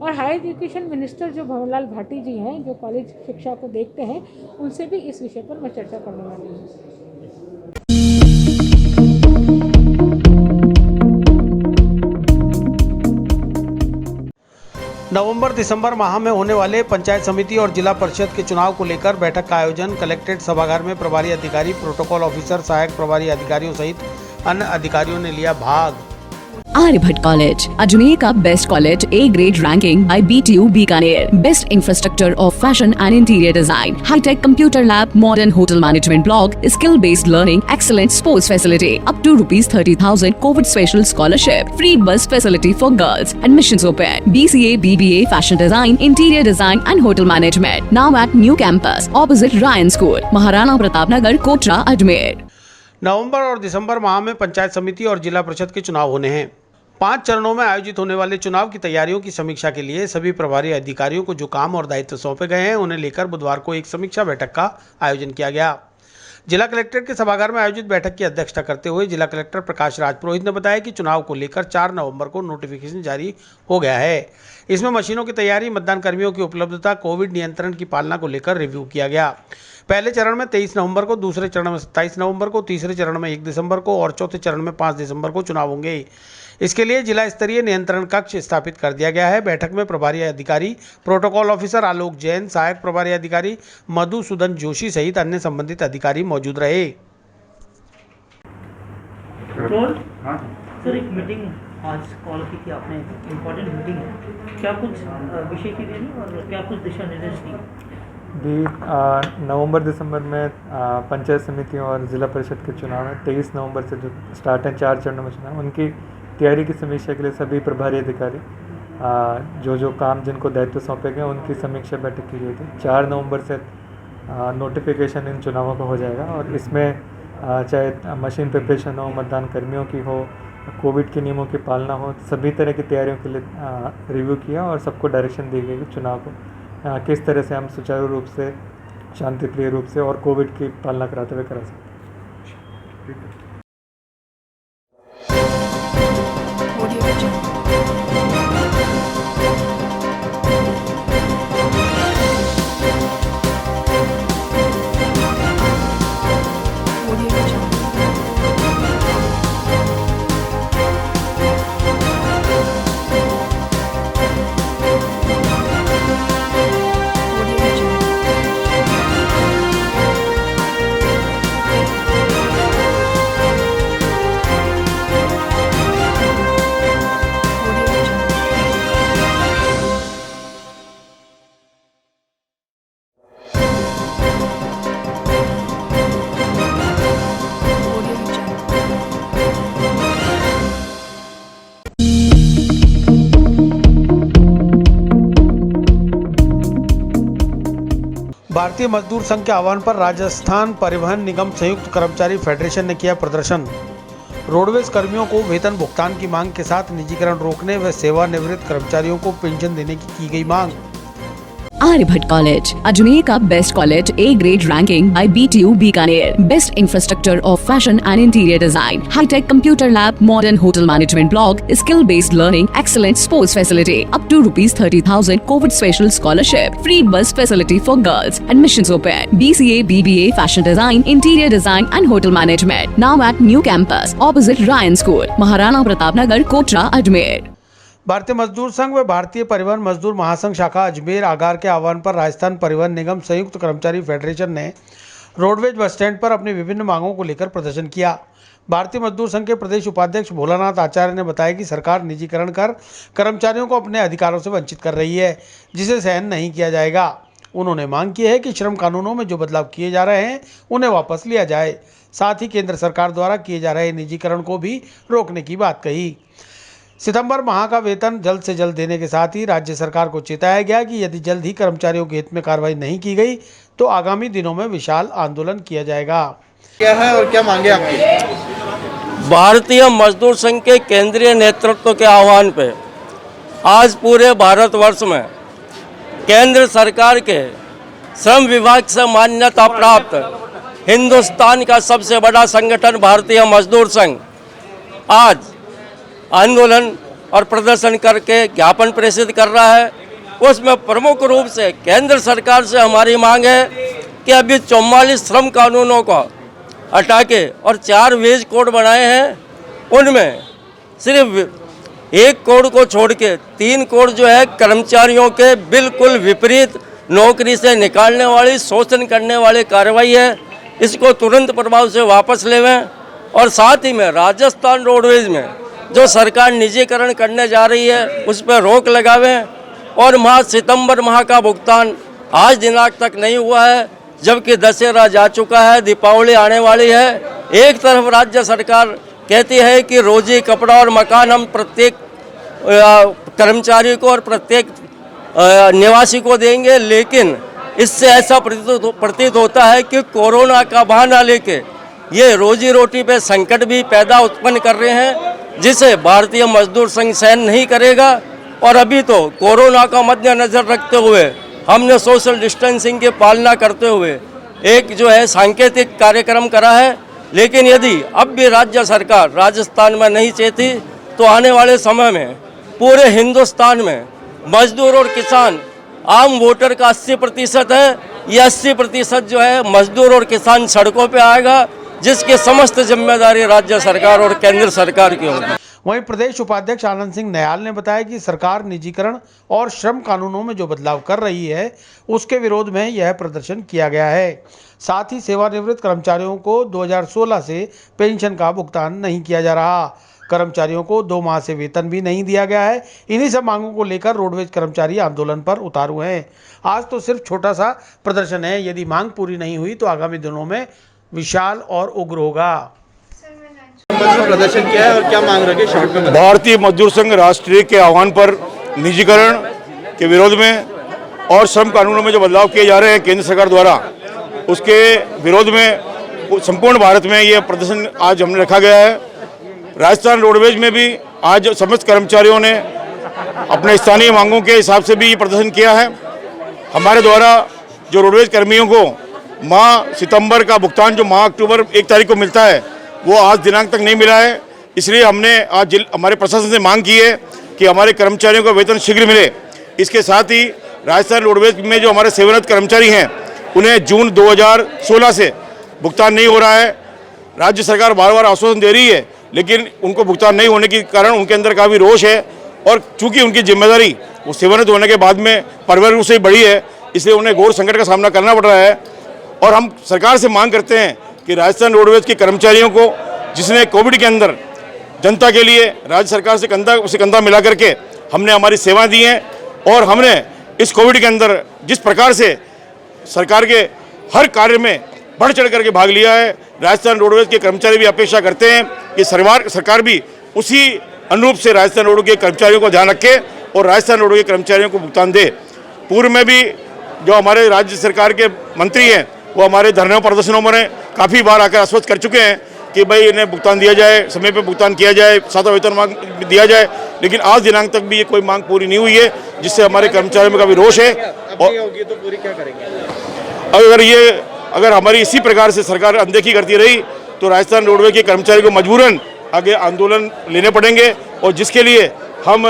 और हाई एजुकेशन मिनिस्टर जो भंवरलाल भाटी जी हैं, जो कॉलेज शिक्षा को देखते हैं, उनसे भी इस विषय पर मैं चर्चा करने वाली हूँ। नवंबर दिसंबर माह में होने वाले पंचायत समिति और जिला परिषद के चुनाव को लेकर बैठक का आयोजन कलेक्ट्रेट सभागार में प्रभारी अधिकारी, प्रोटोकॉल ऑफिसर, सहायक प्रभारी अधिकारियों सहित अन्य अधिकारियों ने लिया भाग। आर्यभट्ट कॉलेज, अजमेर का best college, A grade ranking by BTU Bikaner, best infrastructure of fashion and interior design, hi tech computer lab, modern hotel management block, skill based learning, excellent sports facility, up to ₹30,000 Covid special scholarship, free bus facility for girls, admissions open, BCA, BBA, fashion design, interior design and hotel management, now at new campus opposite Ryan school, Maharana Pratap Nagar, Kotra, Ajmer. नवंबर और दिसंबर माह में पंचायत समिति और जिला परिषद के चुनाव होने हैं। 5 चरणों में आयोजित होने वाले चुनाव की तैयारियों की समीक्षा के लिए सभी प्रभारी अधिकारियों को जो काम और दायित्व सौंपे गए हैं उन्हें लेकर बुधवार को एक समीक्षा बैठक का आयोजन किया गया। जिला कलेक्ट्रेट के सभागार में आयोजित बैठक की अध्यक्षता करते हुए जिला कलेक्टर प्रकाश राज पुरोहित ने बताया कि चुनाव को लेकर 4 नवंबर को नोटिफिकेशन जारी हो गया है। इसमें मशीनों की तैयारी, मतदान कर्मियों की उपलब्धता, कोविड नियंत्रण की पालना को लेकर रिव्यू किया गया। पहले चरण में 23 नवंबर को, दूसरे चरण में 27 नवंबर को, तीसरे चरण में 1 दिसंबर को और चौथे चरण में 5 दिसंबर को चुनाव होंगे। इसके लिए जिला स्तरीय नियंत्रण कक्ष स्थापित कर दिया गया है। बैठक में प्रभारी अधिकारी, प्रोटोकॉल ऑफिसर आलोक जैन, सहायक प्रभारी अधिकारी मधुसूदन जोशी सहित अन्य संबंधित अधिकारी मौजूद रहे। सर, एक मीटिंग आज कॉल की थी आपने, इम्पोर्टेंट मीटिंग है, क्या कुछ विषय की थी और क्या कुछ दिशा निर्देश दिए? नवंबर दिसंबर में पंचायत समिति और ज़िला परिषद के चुनाव है। 23 नवंबर से जो स्टार्ट हैं 4 चरणों में चुनाव, उनकी तैयारी की समीक्षा के लिए सभी प्रभारी अधिकारी जो काम जिनको दायित्व सौंपे गए उनकी समीक्षा बैठक की गई थी। 4 नवंबर से नोटिफिकेशन इन चुनावों का हो जाएगा और इसमें चाहे मशीन प्रिपरेशन हो, मतदान कर्मियों की हो, कोविड के नियमों की पालना हो, सभी तरह की तैयारियों के लिए रिव्यू किया और सबको डायरेक्शन दी गई चुनाव को किस तरह से हम सुचारू रूप से, शांतिप्रिय रूप से और कोविड की पालना कराते हुए करा सकते। भारतीय मजदूर संघ के आह्वान पर राजस्थान परिवहन निगम संयुक्त कर्मचारी फेडरेशन ने किया प्रदर्शन। रोडवेज कर्मियों को वेतन भुगतान की मांग के साथ निजीकरण रोकने व सेवानिवृत्त कर्मचारियों को पेंशन देने की गई मांग। आर्यभट्ट कॉलेज, अजमेर का best college, A grade ranking by BTU Bikaner, best infrastructure of fashion and interior design, hi tech computer lab, modern hotel management block, skill based learning, excellent sports facility, up to ₹30,000 Covid special scholarship, free bus facility for girls, admissions open, BCA, BBA, fashion design, interior design and hotel management, now at new campus opposite Ryan school, Maharana Pratap Nagar, Kotra, Ajmer. Bharatiya Mazdoor संघ व भारतीय परिवहन मजदूर महासंघ शाखा अजमेर आगार के आह्वान पर राजस्थान परिवहन निगम संयुक्त कर्मचारी फेडरेशन ने रोडवेज बस स्टैंड पर अपनी विभिन्न मांगों को लेकर प्रदर्शन किया। भारतीय मजदूर संघ के प्रदेश उपाध्यक्ष भोलानाथ आचार्य ने बताया कि सरकार निजीकरण कर कर्मचारियों को अपने अधिकारों से वंचित कर रही है, जिसे सहन नहीं किया जाएगा। उन्होंने मांग की है कि श्रम कानूनों में जो बदलाव किए जा रहे हैं उन्हें वापस लिया जाए। साथ ही केंद्र सरकार द्वारा किए जा रहे निजीकरण को भी रोकने की बात कही। सितंबर माह का वेतन जल्द से जल्द देने के साथ ही राज्य सरकार को चेताया गया कि यदि जल्द ही कर्मचारियों के हित में कार्रवाई नहीं की गई तो आगामी दिनों में विशाल आंदोलन किया जाएगा। क्या है और क्या मांगे आपकी? भारतीय मजदूर संघ के केंद्रीय नेतृत्व के आह्वान पे आज पूरे भारतवर्ष में केंद्र सरकार के श्रम विभाग से मान्यता प्राप्त हिंदुस्तान का सबसे बड़ा संगठन भारतीय मजदूर संघ आज आंदोलन और प्रदर्शन करके ज्ञापन प्रेषित कर रहा है। उसमें प्रमुख रूप से केंद्र सरकार से हमारी मांग है कि अभी 44 श्रम कानूनों को हटा के और 4 वेज कोड बनाए हैं, उनमें सिर्फ एक कोड को छोड़ के 3 कोड जो है कर्मचारियों के बिल्कुल विपरीत नौकरी से निकालने वाली, शोषण करने वाली कार्रवाई है। इसको तुरंत प्रभाव से वापस लेवें और साथ ही में राजस्थान रोडवेज में जो सरकार निजीकरण करने जा रही है उस पर रोक लगावें और सितंबर माह का भुगतान आज दिनांक तक नहीं हुआ है, जबकि दशहरा जा चुका है, दीपावली आने वाली है। एक तरफ राज्य सरकार कहती है कि रोजी, कपड़ा और मकान हम प्रत्येक कर्मचारी को और प्रत्येक निवासी को देंगे, लेकिन इससे ऐसा प्रतीत होता है कि कोरोना का बहाना लेके ये रोजी रोटी पे संकट भी पैदा उत्पन्न कर रहे हैं, जिसे भारतीय मजदूर संघ सहन नहीं करेगा। और अभी तो कोरोना का मद्देनजर रखते हुए हमने सोशल डिस्टेंसिंग की पालना करते हुए एक जो है सांकेतिक कार्यक्रम करा है, लेकिन यदि अब भी राज्य सरकार राजस्थान में नहीं चेती तो आने वाले समय में पूरे हिंदुस्तान में मजदूर और किसान, आम वोटर का 80% है, ये 80% जो है मजदूर और किसान सड़कों पे आएगा, जिसकी समस्त जिम्मेदारी राज्य सरकार और केंद्र सरकार की होगी। वहीं प्रदेश उपाध्यक्ष आनंद सिंह नयाल ने बताया कि सरकार निजीकरण और श्रम कानूनों में जो बदलाव कर रही है उसके विरोध में यह प्रदर्शन किया गया है। साथ ही सेवानिवृत्त कर्मचारियों को 2016 से पेंशन का भुगतान नहीं किया जा रहा, कर्मचारियों को 2 माह से वेतन भी नहीं दिया गया है। इन्हीं सब मांगों को लेकर रोडवेज कर्मचारी आंदोलन पर उतारू हैं। आज तो सिर्फ छोटा सा प्रदर्शन है, यदि मांग पूरी नहीं हुई तो आगामी दिनों में विशाल और उग्र होगा। प्रदर्शन किया है और क्या मांग रखे शॉर्ट में? भारतीय मजदूर संघ राष्ट्रीय के आह्वान पर निजीकरण के विरोध में और श्रम कानूनों में जो बदलाव किए जा रहे हैं केंद्र सरकार द्वारा, उसके विरोध में संपूर्ण भारत में ये प्रदर्शन आज हमने रखा गया है। राजस्थान रोडवेज में भी आज समस्त कर्मचारियों ने अपने स्थानीय मांगों के हिसाब से भी ये प्रदर्शन किया है। हमारे द्वारा जो रोडवेज कर्मियों को माह सितंबर का भुगतान जो माह अक्टूबर 1 तारीख को मिलता है वो आज दिनांक तक नहीं मिला है, इसलिए हमने आज हमारे प्रशासन से मांग की है कि हमारे कर्मचारियों को वेतन शीघ्र मिले। इसके साथ ही राजस्थान रोडवेज में जो हमारे सेवारत कर्मचारी हैं उन्हें जून 2016 से भुगतान नहीं हो रहा है। राज्य सरकार बार बार आश्वासन दे रही है, लेकिन उनको भुगतान नहीं होने के कारण उनके अंदर काफ़ी रोष है और चूंकि उनकी जिम्मेदारी वो सेवानिवृत्त होने के बाद में परिवार रूप से बढ़ी है, इसलिए उन्हें घोर संकट का सामना करना पड़ रहा है। और हम सरकार से मांग करते हैं कि राजस्थान रोडवेज के कर्मचारियों को, जिसने कोविड के अंदर जनता के लिए राज्य सरकार से कंधा मिला करके हमने हमारी सेवाएं दी हैं और हमने इस कोविड के अंदर जिस प्रकार से सरकार के हर कार्य में बढ़ चढ़ करके भाग लिया है, राजस्थान रोडवेज के कर्मचारी भी अपेक्षा करते हैं कि सरकार भी उसी अनुरूप से राजस्थान रोडवेज के कर्मचारियों को ध्यान रखे और राजस्थान रोडवेज के कर्मचारियों को भुगतान दे। पूर्व में भी जो हमारे राज्य सरकार के मंत्री हैं वो हमारे धरने प्रदर्शनों में काफ़ी बार आकर आश्वस्त कर चुके हैं कि भाई इन्हें भुगतान दिया जाए, समय पे भुगतान किया जाए, 7वां वेतन मांग दिया जाए, लेकिन आज दिनांक तक भी ये कोई मांग पूरी नहीं हुई है, जिससे हमारे कर्मचारियों में काफ़ी रोष है। और होगी तो पूरी क्या करेंगे? अगर हमारी इसी प्रकार से सरकार अनदेखी करती रही तो राजस्थान रोडवे के कर्मचारी को मजबूरन आगे आंदोलन लेने पड़ेंगे, और जिसके लिए हम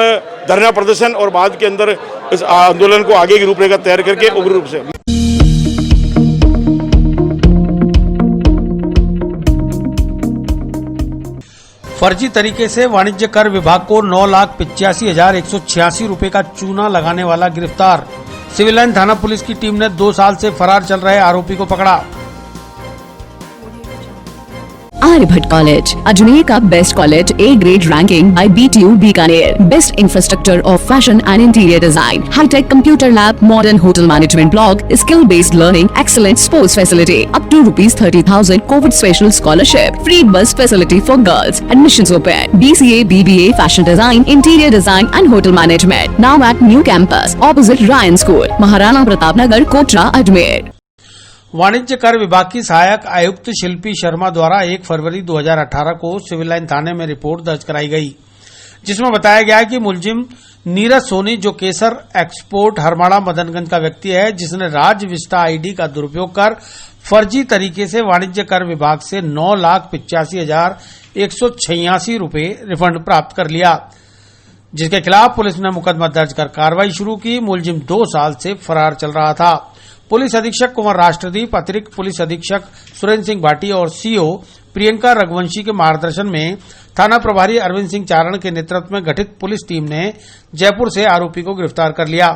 धरना प्रदर्शन और बाद के अंदर इस आंदोलन को आगे की रूपरेखा तैयार करके उग्र रूप से फर्जी तरीके से वाणिज्य कर विभाग को 9,85,186 रुपए का चूना लगाने वाला गिरफ्तार। सिविल लाइन थाना पुलिस की टीम ने 2 साल से फरार चल रहे आरोपी को पकड़ा। आर्यभट्ट कॉलेज, अजमेर का best college, A grade ranking by BTU Bikaner, best infrastructure of fashion and interior design, hi tech computer lab, modern hotel management block, skill based learning, excellent sports facility, up to ₹30,000 Covid special scholarship, free bus facility for girls, admissions open, BCA, BBA, fashion design, interior design and hotel management, now at new campus opposite Ryan school, Maharana Pratap Nagar, Kotra, Ajmer. वाणिज्य कर विभाग की सहायक आयुक्त शिल्पी शर्मा द्वारा 1 फरवरी 2018 को सिविल लाइन थाने में रिपोर्ट दर्ज कराई गई, जिसमें बताया गया कि मुलजिम नीरज सोनी, जो केसर एक्सपोर्ट हरमाड़ा मदनगंज का व्यक्ति है, जिसने राज विस्टा आईडी का दुरुपयोग कर फर्जी तरीके से वाणिज्य कर विभाग से 9,85,186 रुपए रिफंड प्राप्त कर लिया, जिसके खिलाफ पुलिस ने मुकदमा दर्ज कर कार्रवाई शुरू की। मुलजिम 2 साल से फरार चल रहा था। पुलिस अधीक्षक कुंवर राष्ट्रदीप, अतिरिक्त पुलिस अधीक्षक सुरेंद्र सिंह भाटी और सीओ प्रियंका रघुवंशी के मार्गदर्शन में थाना प्रभारी अरविंद सिंह चारण के नेतृत्व में गठित पुलिस टीम ने जयपुर से आरोपी को गिरफ्तार कर लिया।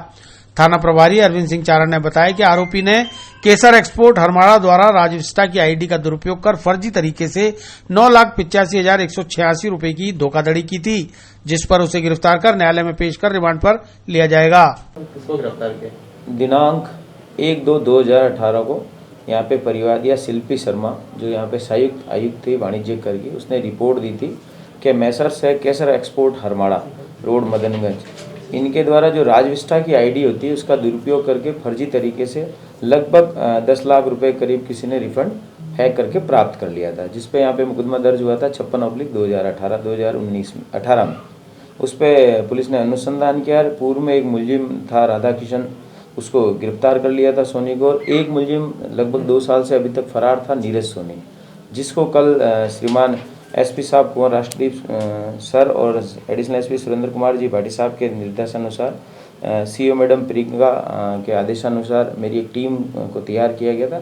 थाना प्रभारी अरविंद सिंह चारण ने बताया कि आरोपी ने केसर एक्सपोर्ट हरमाड़ा द्वारा राजविस्टा की आईडी का दुरुपयोग कर फर्जी तरीके से 9,85,186 रुपए की धोखाधड़ी की थी, जिस पर उसे गिरफ्तार कर न्यायालय में पेश कर रिमांड पर लिया जाएगा। किसको गिरफ्तार किया? दिनांक 1/2/2018 को यहाँ पे परिवार या शिल्पी शर्मा, जो यहाँ पे संयुक्त आयुक्त थी वाणिज्य कर की, उसने रिपोर्ट दी थी कि मैसर्स है केसर एक्सपोर्ट हरमाड़ा रोड मदनगंज, इनके द्वारा जो राजविस्टा की आईडी होती है उसका दुरुपयोग करके फर्जी तरीके से लगभग 10 लाख रुपए करीब किसी ने रिफंड हैक करके प्राप्त कर लिया था, जिस पे यहाँ पे मुकदमा दर्ज हुआ था 56/2018 में। उस पर पुलिस ने अनुसंधान किया। पूर्व में एक मुलजिम था राधा किशन, उसको गिरफ्तार कर लिया था सोनी को, और एक मुलजिम लगभग 2 साल से अभी तक फरार था नीरज सोनी, जिसको कल श्रीमान एसपी साहब कुंवर राष्ट्रदीप सर और एडिशनल एसपी सुरेंद्र कुमार जी भाटी साहब के निर्देशानुसार, सीओ मैडम प्रियंका के आदेशानुसार मेरी एक टीम को तैयार किया गया था।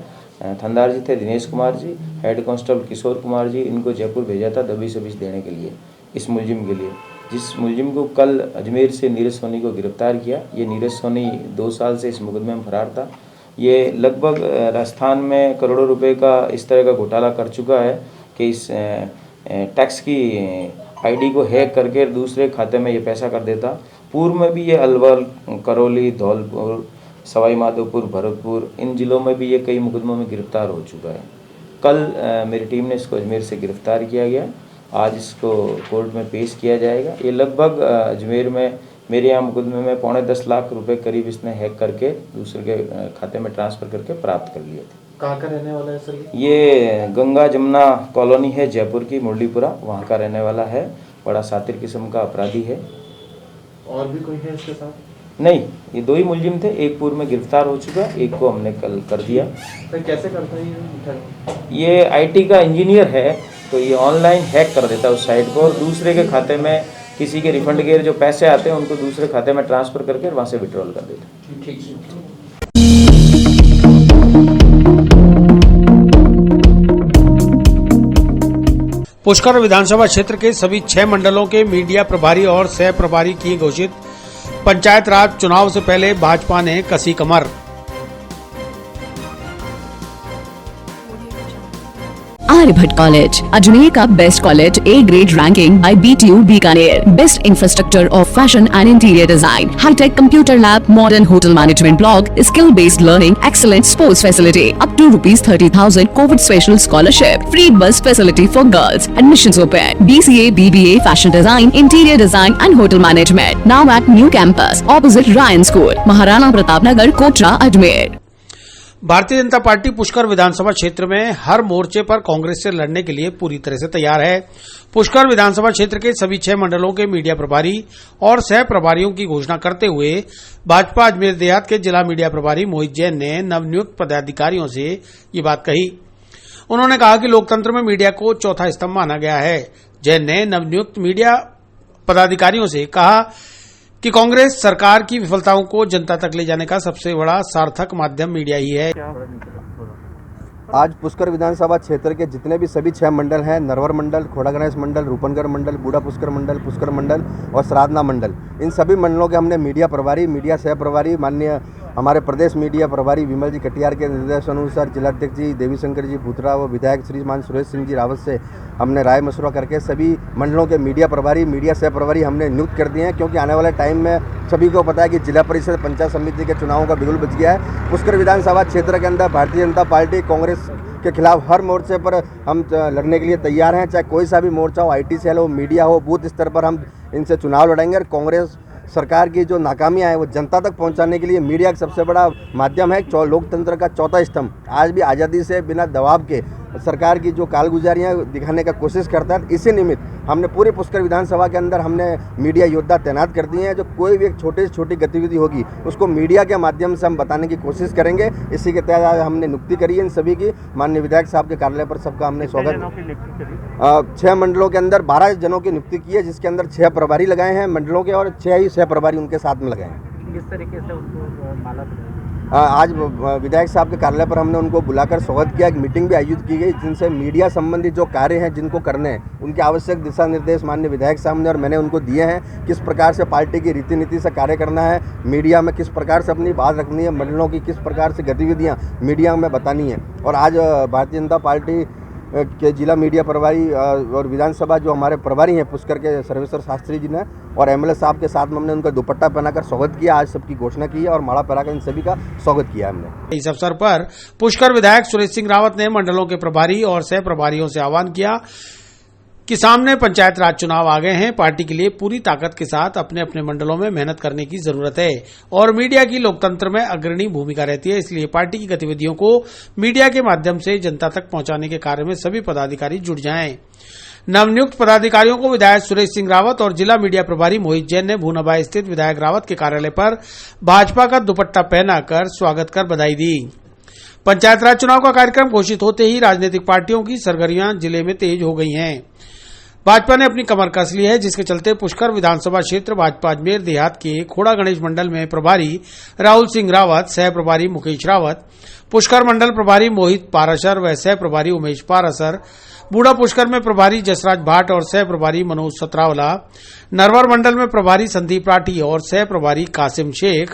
थानेदार जी थे दिनेश कुमार जी, हेड कांस्टेबल किशोर कुमार जी, इनको जयपुर भेजा था दबिश देने के लिए इस मुलजिम के लिए, जिस मुलजिम को कल अजमेर से नीरज सोनी को गिरफ्तार किया। ये नीरज सोनी 2 साल से इस मुकदमे में फरार था। ये लगभग राजस्थान में करोड़ों रुपए का इस तरह का घोटाला कर चुका है कि इस टैक्स की आईडी को हैक करके दूसरे खाते में ये पैसा कर देता। पूर्व में भी ये अलवर, करौली, धौलपुर, सवाई माधोपुर, भरतपुर, इन जिलों में भी ये कई मुकदमों में गिरफ्तार हो चुका है। कल मेरी टीम ने इसको अजमेर से गिरफ्तार किया गया। आज इसको कोर्ट में पेश किया जाएगा। ये लगभग अजमेर में मेरे यहाँ मुकदमे में 9.25 लाख रुपए करीब इसने हैक करके दूसरे के खाते में ट्रांसफ़र करके प्राप्त कर लिए थे। कहाँ का रहने वाला है सर? ये गंगा जमुना कॉलोनी है जयपुर की, मुरलीपुरा, वहाँ का रहने वाला है। बड़ा सातिर किस्म का अपराधी है। और भी कोई है इसके साथ? नहीं, ये 2 ही मुलजिम थे। एक पूर्व में गिरफ्तार हो चुका, एक को हमने कल कर दिया। सर कैसे करता है ये IT का इंजीनियर है, तो ये ऑनलाइन हैक कर देता है उस साइट को, और दूसरे के खाते में किसी के रिफंड के जो पैसे आते हैं उनको दूसरे खाते में ट्रांसफ़र करके वहाँ से विड्रॉल कर देता है। ठीक। पुष्कर विधानसभा क्षेत्र के सभी 6 मंडलों के मीडिया प्रभारी और सह प्रभारी किए घोषित। पंचायत राज चुनाव से पहले भाजपा ने कसी कमर। आर्यभट्ट कॉलेज, अजमेर का best college, A grade ranking by BTU Bikaner, best infrastructure of fashion and interior design, hi tech computer lab, modern hotel management block, skill based learning, excellent sports facility, up to ₹30,000 Covid special scholarship, free bus facility for girls, admissions open, BCA, BBA, fashion design, interior design and hotel management, now at new campus opposite Ryan school, Maharana Pratap Nagar, Kotra, Ajmer. Bharatiya Janata party Pushkar विधानसभा क्षेत्र में हर मोर्चे पर कांग्रेस से लड़ने के लिए पूरी तरह से तैयार है। पुष्कर विधानसभा क्षेत्र के सभी 6 मंडलों के मीडिया प्रभारी और सह प्रभारियों की घोषणा करते हुए भाजपा अजमेर देहात के जिला मीडिया प्रभारी मोहित जैन ने नवनियुक्त पदाधिकारियों से ये बात कही। उन्होंने कहा कि लोकतंत्र में मीडिया को चौथा स्तंभ माना गया है। जैन ने नवनियुक्त मीडिया पदाधिकारियों से कहा कि कांग्रेस सरकार की विफलताओं को जनता तक ले जाने का सबसे बड़ा सार्थक माध्यम मीडिया ही है। आज पुष्कर विधानसभा क्षेत्र के जितने भी सभी 6 मंडल हैं, नरवर मंडल, खोड़ा गणेश मंडल, रूपनगर मंडल, बूढ़ा पुष्कर मंडल और श्राद्धना मंडल, इन सभी मंडलों के हमने मीडिया प्रभारी, मीडिया सह प्रभारी, माननीय हमारे प्रदेश मीडिया प्रभारी विमल जी कटियार के निर्देशानुसार जिलाध्यक्ष जी देवीशंकर जी भूतरा व विधायक श्रीमान सुरेश सिंह जी रावत से हमने राय मशवरा करके सभी मंडलों के मीडिया प्रभारी, मीडिया सह प्रभारी हमने नियुक्त कर दिए हैं, क्योंकि आने वाले टाइम में सभी को पता है कि जिला परिषद पंचायत समिति के चुनावों का बिगुल बच गया है। पुष्कर विधानसभा क्षेत्र के अंदर भारतीय जनता पार्टी कांग्रेस के खिलाफ हर मोर्चे पर हम लड़ने के लिए तैयार हैं, चाहे कोई सा भी मोर्चा हो, IT सेल हो, मीडिया हो, बूथ स्तर पर हम इनसे चुनाव लड़ेंगे। और कांग्रेस सरकार की जो नाकामियां हैं वो जनता तक पहुंचाने के लिए मीडिया का सबसे बड़ा माध्यम है, लोकतंत्र का चौथा स्तंभ। आज भी आज़ादी से बिना दबाव के सरकार की जो कालगुजारियां दिखाने का कोशिश करता है, इसी निमित्त हमने पूरे पुष्कर विधानसभा के अंदर हमने मीडिया योद्धा तैनात कर दिए हैं। जो कोई भी एक छोटी से छोटी गतिविधि होगी उसको मीडिया के माध्यम से हम बताने की कोशिश करेंगे। इसी के तहत आज हमने नियुक्ति करी है इन सभी की। माननीय विधायक साहब के कार्यालय पर सबका हमने स्वागत। 6 मंडलों के अंदर 12 जनों की नियुक्ति की है, जिसके अंदर 6 प्रभारी लगाए हैं मंडलों के और 6 ही सह प्रभारी उनके साथ में लगाए हैं। किस तरीके से उनको माला आज विधायक साहब के कार्यालय पर हमने उनको बुलाकर स्वागत किया। एक मीटिंग भी आयोजित की गई जिनसे मीडिया संबंधित जो कार्य हैं जिनको करने हैं उनके आवश्यक दिशा निर्देश माननीय विधायक साहब ने और मैंने उनको दिए हैं। किस प्रकार से पार्टी की रीति नीति से कार्य करना है, मीडिया में किस प्रकार से अपनी बात रखनी है, मंडलों की किस प्रकार से गतिविधियाँ मीडिया में बतानी है। और आज भारतीय जनता पार्टी के जिला मीडिया प्रभारी और विधानसभा जो हमारे प्रभारी हैं पुष्कर के सर्वेश्वर शास्त्री जी ने और MLA साहब के साथ में हमने उनका दुपट्टा पहनाकर स्वागत किया। आज सबकी घोषणा की है और माला पहनाकर इन सभी का स्वागत किया हमने। इस अवसर पर पुष्कर विधायक सुरेश सिंह रावत ने मंडलों के प्रभारी और सह प्रभारियों से आह्वान किया कि सामने पंचायत राज चुनाव आ गए हैं, पार्टी के लिए पूरी ताकत के साथ अपने अपने मंडलों में मेहनत करने की जरूरत है और मीडिया की लोकतंत्र में अग्रणी भूमिका रहती है। इसलिए पार्टी की गतिविधियों को मीडिया के माध्यम से जनता तक पहुंचाने के कार्य में सभी पदाधिकारी जुट जाएं। नवनियुक्त पदाधिकारियों को विधायक सुरेश सिंह रावत और जिला मीडिया प्रभारी मोहित जैन ने भूनाबाई स्थित विधायक रावत के कार्यालय पर भाजपा का दुपट्टा पहनाकर स्वागत कर बधाई दी। पंचायत राज चुनाव का कार्यक्रम घोषित होते ही राजनीतिक पार्टियों की सरगर्मियां जिले में तेज हो गई हैं। भाजपा ने अपनी कमर कस ली है, जिसके चलते पुष्कर विधानसभा क्षेत्र भाजपा अजमेर देहात के खोड़ा गणेश मंडल में प्रभारी राहुल सिंह रावत, सह प्रभारी मुकेश रावत, पुष्कर मंडल प्रभारी मोहित पाराशर व सह प्रभारी उमेश पाराशर, बूढ़ा पुष्कर में प्रभारी जसराज भाट और सह प्रभारी मनोज सतरावला, नरवर मंडल में प्रभारी संदीप राठी और सह प्रभारी कासिम शेख,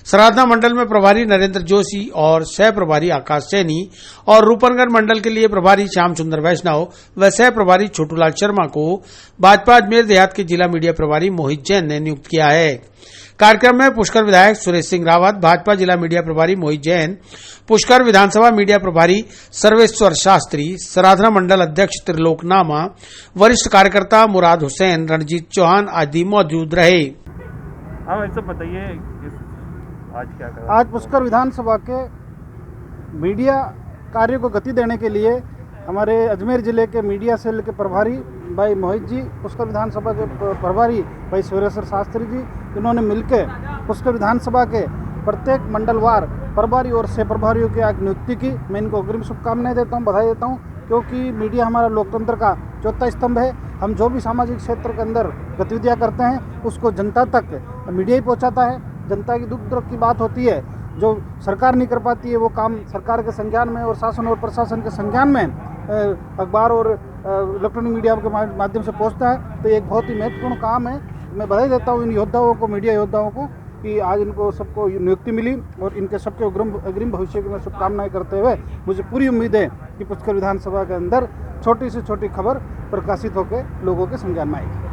श्राद्धना मंडल में प्रभारी नरेंद्र जोशी और सह प्रभारी आकाश सैनी और रूपनगर मंडल के लिए प्रभारी श्याम सुंदर वैष्णव व सह प्रभारी छोटूलाल शर्मा को भाजपा अजमेर देहात के जिला मीडिया प्रभारी मोहित जैन ने नियुक्त किया है। कार्यक्रम में पुष्कर विधायक सुरेश सिंह रावत, भाजपा जिला मीडिया प्रभारी मोहित जैन, पुष्कर विधानसभा मीडिया प्रभारी सर्वेश्वर शास्त्री, श्राद्धना मंडल अध्यक्ष त्रिलोक नामा, वरिष्ठ कार्यकर्ता मुराद हुसैन, रणजीत चौहान आदि मौजूद रहे। बताइए आज क्या करा? आज पुष्कर विधानसभा के मीडिया कार्य को गति देने के लिए हमारे अजमेर जिले के मीडिया सेल के प्रभारी भाई मोहित जी, पुष्कर विधानसभा के प्रभारी भाई सुरेश्वर शास्त्री जी, इन्होंने मिलकर पुष्कर विधानसभा के प्रत्येक मंडलवार प्रभारी और सह प्रभारियों की आज नियुक्ति की। मैं इनको अग्रिम शुभकामनाएं देता हूं, बधाई देता हूं, क्योंकि मीडिया हमारा लोकतंत्र का चौथा स्तंभ है। हम जो भी सामाजिक क्षेत्र के अंदर गतिविधियां करते हैं उसको जनता तक मीडिया ही पहुँचाता है। जनता की दुख दर्द की बात होती है, जो सरकार नहीं कर पाती है वो काम सरकार के संज्ञान में और शासन और प्रशासन के संज्ञान में अखबार और इलेक्ट्रॉनिक मीडिया के माध्यम से पहुंचता है। तो एक बहुत ही महत्वपूर्ण काम है। मैं बधाई देता हूं इन योद्धाओं को, मीडिया योद्धाओं को, कि आज इनको सबको नियुक्ति मिली और इनके सबके अग्रिम भविष्य की मैं शुभकामनाएं करते हुए मुझे पूरी उम्मीद है कि पुष्कर विधानसभा के अंदर छोटी से छोटी खबर प्रकाशित होकर लोगों के संज्ञान में आएगी।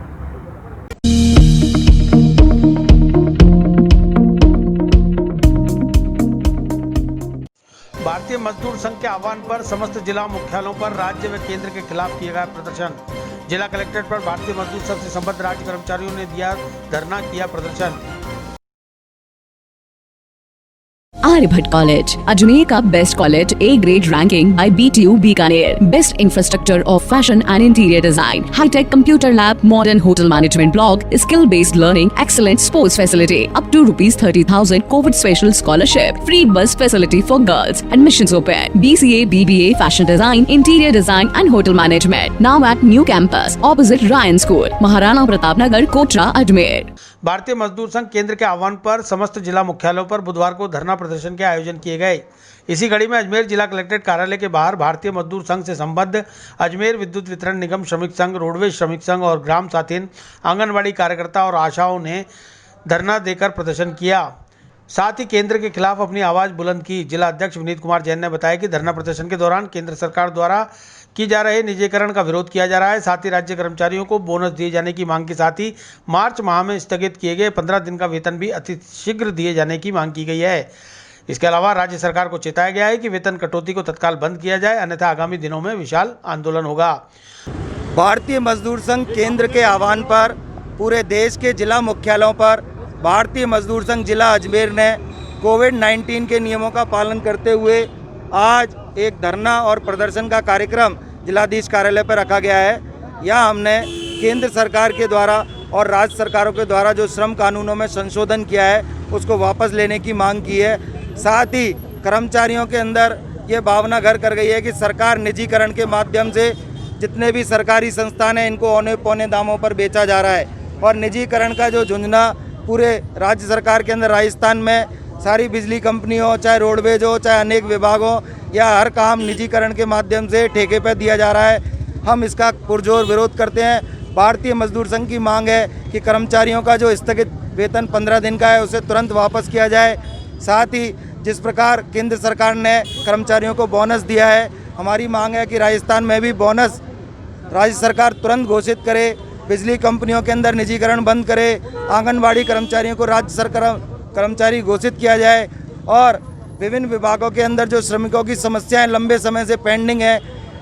भारतीय मजदूर संघ के आह्वान पर समस्त जिला मुख्यालयों पर राज्य व केंद्र के खिलाफ किए गए प्रदर्शन। जिला कलेक्ट्रेट पर भारतीय मजदूर संघ से संबद्ध राज्य कर्मचारियों ने दिया धरना, किया प्रदर्शन। आर्यभट्ट कॉलेज, अजमेर का best college, A grade ranking by BTU Bikaner, best infrastructure of fashion and interior design, hi tech computer lab, modern hotel management block, skill based learning, excellent sports facility, up to ₹30,000 Covid special scholarship, free bus facility for girls, admissions open, BCA, BBA, fashion design, interior design and hotel management, now at new campus opposite Ryan school, Maharana Pratap Nagar, Kotra, Ajmer. Bharatiya Mazdoor संघ केंद्र के आह्वान पर समस्त जिला मुख्यालयों पर बुधवार को धरना प्रदर्शन के आयोजन किए गए। इसी कड़ी में अजमेर जिला कलेक्ट्रेट कार्यालय के बाहर भारतीय मजदूर संघ से संबद्ध अजमेर विद्युत वितरण निगम श्रमिक संघ, रोडवेज श्रमिक संघ और ग्राम साथीन, आंगनबाड़ी कार्यकर्ता और आशाओं ने धरना देकर प्रदर्शन किया। साथ ही केंद्र के खिलाफ अपनी आवाज बुलंद की। जिला अध्यक्ष विनीत कुमार जैन ने बताया कि धरना प्रदर्शन के दौरान केंद्र सरकार द्वारा की जा रहे निजीकरण का विरोध किया जा रहा है। साथ ही राज्य कर्मचारियों को बोनस दिए जाने की मांग के साथ ही मार्च माह में स्थगित किए गए 15 दिन का वेतन भी अति शीघ्र दिए जाने की मांग की गई है। इसके अलावा राज्य सरकार को चेताया गया है कि वेतन कटौती को तत्काल बंद किया जाए, अन्यथा आगामी दिनों में विशाल आंदोलन होगा। भारतीय मजदूर संघ केंद्र के आह्वान पर पूरे देश के जिला मुख्यालयों पर भारतीय मजदूर संघ जिला अजमेर ने कोविड-19 के नियमों का पालन करते हुए आज एक धरना और प्रदर्शन का कार्यक्रम जिलाधीश कार्यालय पर रखा गया है। यहाँ हमने केंद्र सरकार के द्वारा और राज्य सरकारों के द्वारा जो श्रम कानूनों में संशोधन किया है उसको वापस लेने की मांग की है। साथ ही कर्मचारियों के अंदर ये भावना घर कर गई है कि सरकार निजीकरण के माध्यम से जितने भी सरकारी संस्थान हैं इनको औने पौने दामों पर बेचा जा रहा है और निजीकरण का जो झुंझुना पूरे राज्य सरकार के अंदर, राजस्थान में सारी बिजली कंपनी हो, चाहे रोडवेज हो, चाहे अनेक विभाग हो, या हर काम निजीकरण के माध्यम से ठेके पर दिया जा रहा है। हम इसका पुरजोर विरोध करते हैं। भारतीय मजदूर संघ की मांग है कि कर्मचारियों का जो स्थगित वेतन 15 दिन का है उसे तुरंत वापस किया जाए। साथ ही जिस प्रकार केंद्र सरकार ने कर्मचारियों को बोनस दिया है, हमारी मांग है कि राजस्थान में भी बोनस राज्य सरकार तुरंत घोषित करे, बिजली कंपनियों के अंदर निजीकरण बंद करे, आंगनबाड़ी कर्मचारियों को राज्य सरकार कर्मचारी घोषित किया जाए और विभिन्न विभागों के अंदर जो श्रमिकों की समस्याएं लंबे समय से पेंडिंग है,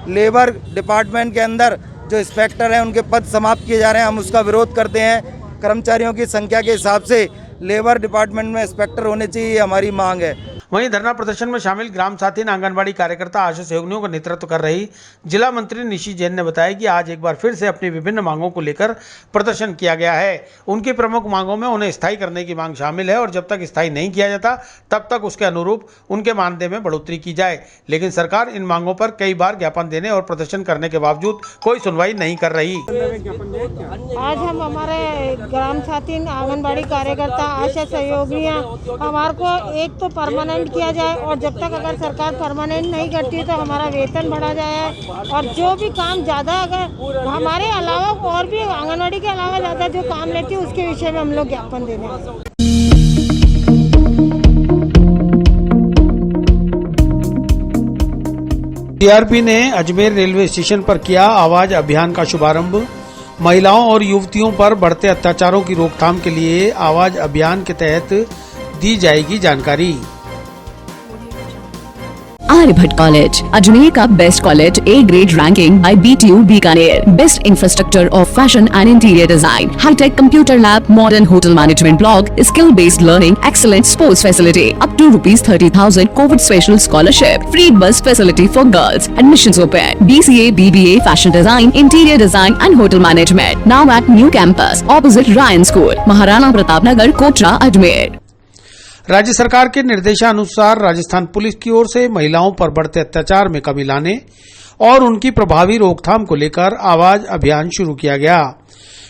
लेबर डिपार्टमेंट के अंदर जो इंस्पेक्टर हैं उनके पद समाप्त किए जा रहे हैं, हम उसका विरोध करते हैं। कर्मचारियों की संख्या के हिसाब से लेबर डिपार्टमेंट में इंस्पेक्टर होने चाहिए, हमारी मांग है। वहीं धरना प्रदर्शन में शामिल ग्राम साथीन, आंगनबाड़ी कार्यकर्ता, आशा सहयोगियों का नेतृत्व कर रही जिला मंत्री निशी जैन ने बताया कि आज एक बार फिर से अपनी विभिन्न मांगों को लेकर प्रदर्शन किया गया है। उनकी प्रमुख मांगों में उन्हें स्थायी करने की मांग शामिल है और जब तक स्थायी नहीं किया जाता तब तक उसके अनुरूप उनके मानदेय में बढ़ोतरी की जाए। लेकिन सरकार इन मांगों पर कई बार ज्ञापन देने और प्रदर्शन करने के बावजूद कोई सुनवाई नहीं कर रही। आज हम हमारे ग्राम साथीन, आंगनबाड़ी कार्यकर्ता, आशा सहयोगियाँ, हमारे को एक तो परमानेंट किया जाए और जब तक अगर सरकार परमानेंट नहीं करती है तो हमारा वेतन बढ़ा जाए और जो भी काम ज़्यादा अगर हमारे अलावा और भी आंगनबाड़ी के अलावा ज़्यादा जो काम लेती है उसके विषय में हम लोग ज्ञापन देने हैं। टीआरपी ने अजमेर रेलवे स्टेशन पर किया आवाज अभियान का शुभारंभ। महिलाओं और युवतियों पर बढ़ते अत्याचारों की रोकथाम के लिए आवाज अभियान के तहत दी जाएगी जानकारी। आर्यभट्ट कॉलेज, अजमेर का best college, A grade ranking by BTU Bikaner, best infrastructure of fashion and interior design, hi tech computer lab, modern hotel management block, skill based learning, excellent sports facility, up to ₹30,000 Covid special scholarship, free bus facility for girls, admissions open, BCA, BBA, fashion design, interior design and hotel management, now at new campus opposite Ryan school, Maharana Pratap Nagar, Kotra, Ajmer. राज्य सरकार के निर्देशानुसार राजस्थान पुलिस की ओर से महिलाओं पर बढ़ते अत्याचार में कमी लाने और उनकी प्रभावी रोकथाम को लेकर आवाज अभियान शुरू किया गया।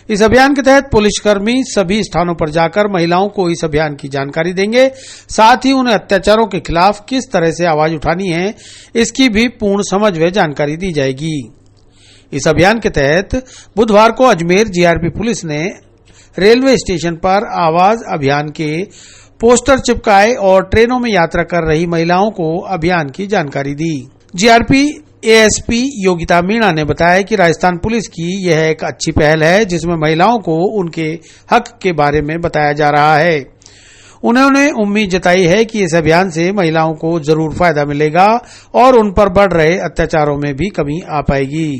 इस अभियान के तहत पुलिसकर्मी सभी स्थानों पर जाकर महिलाओं को इस अभियान की जानकारी देंगे। साथ ही उन्हें अत्याचारों के खिलाफ किस तरह से आवाज उठानी है इसकी भी पूर्ण समझ व जानकारी दी जाएगी। इस अभियान के तहत बुधवार को अजमेर जीआरपी पुलिस ने रेलवे स्टेशन पर आवाज अभियान के पोस्टर चिपकाए और ट्रेनों में यात्रा कर रही महिलाओं को अभियान की जानकारी दी। जीआरपी एएसपी योगिता मीणा ने बताया कि राजस्थान पुलिस की यह एक अच्छी पहल है जिसमें महिलाओं को उनके हक के बारे में बताया जा रहा है। उन्होंने उम्मीद जताई है कि इस अभियान से महिलाओं को जरूर फायदा मिलेगा और उन पर बढ़ रहे अत्याचारों में भी कमी आ पाएगी।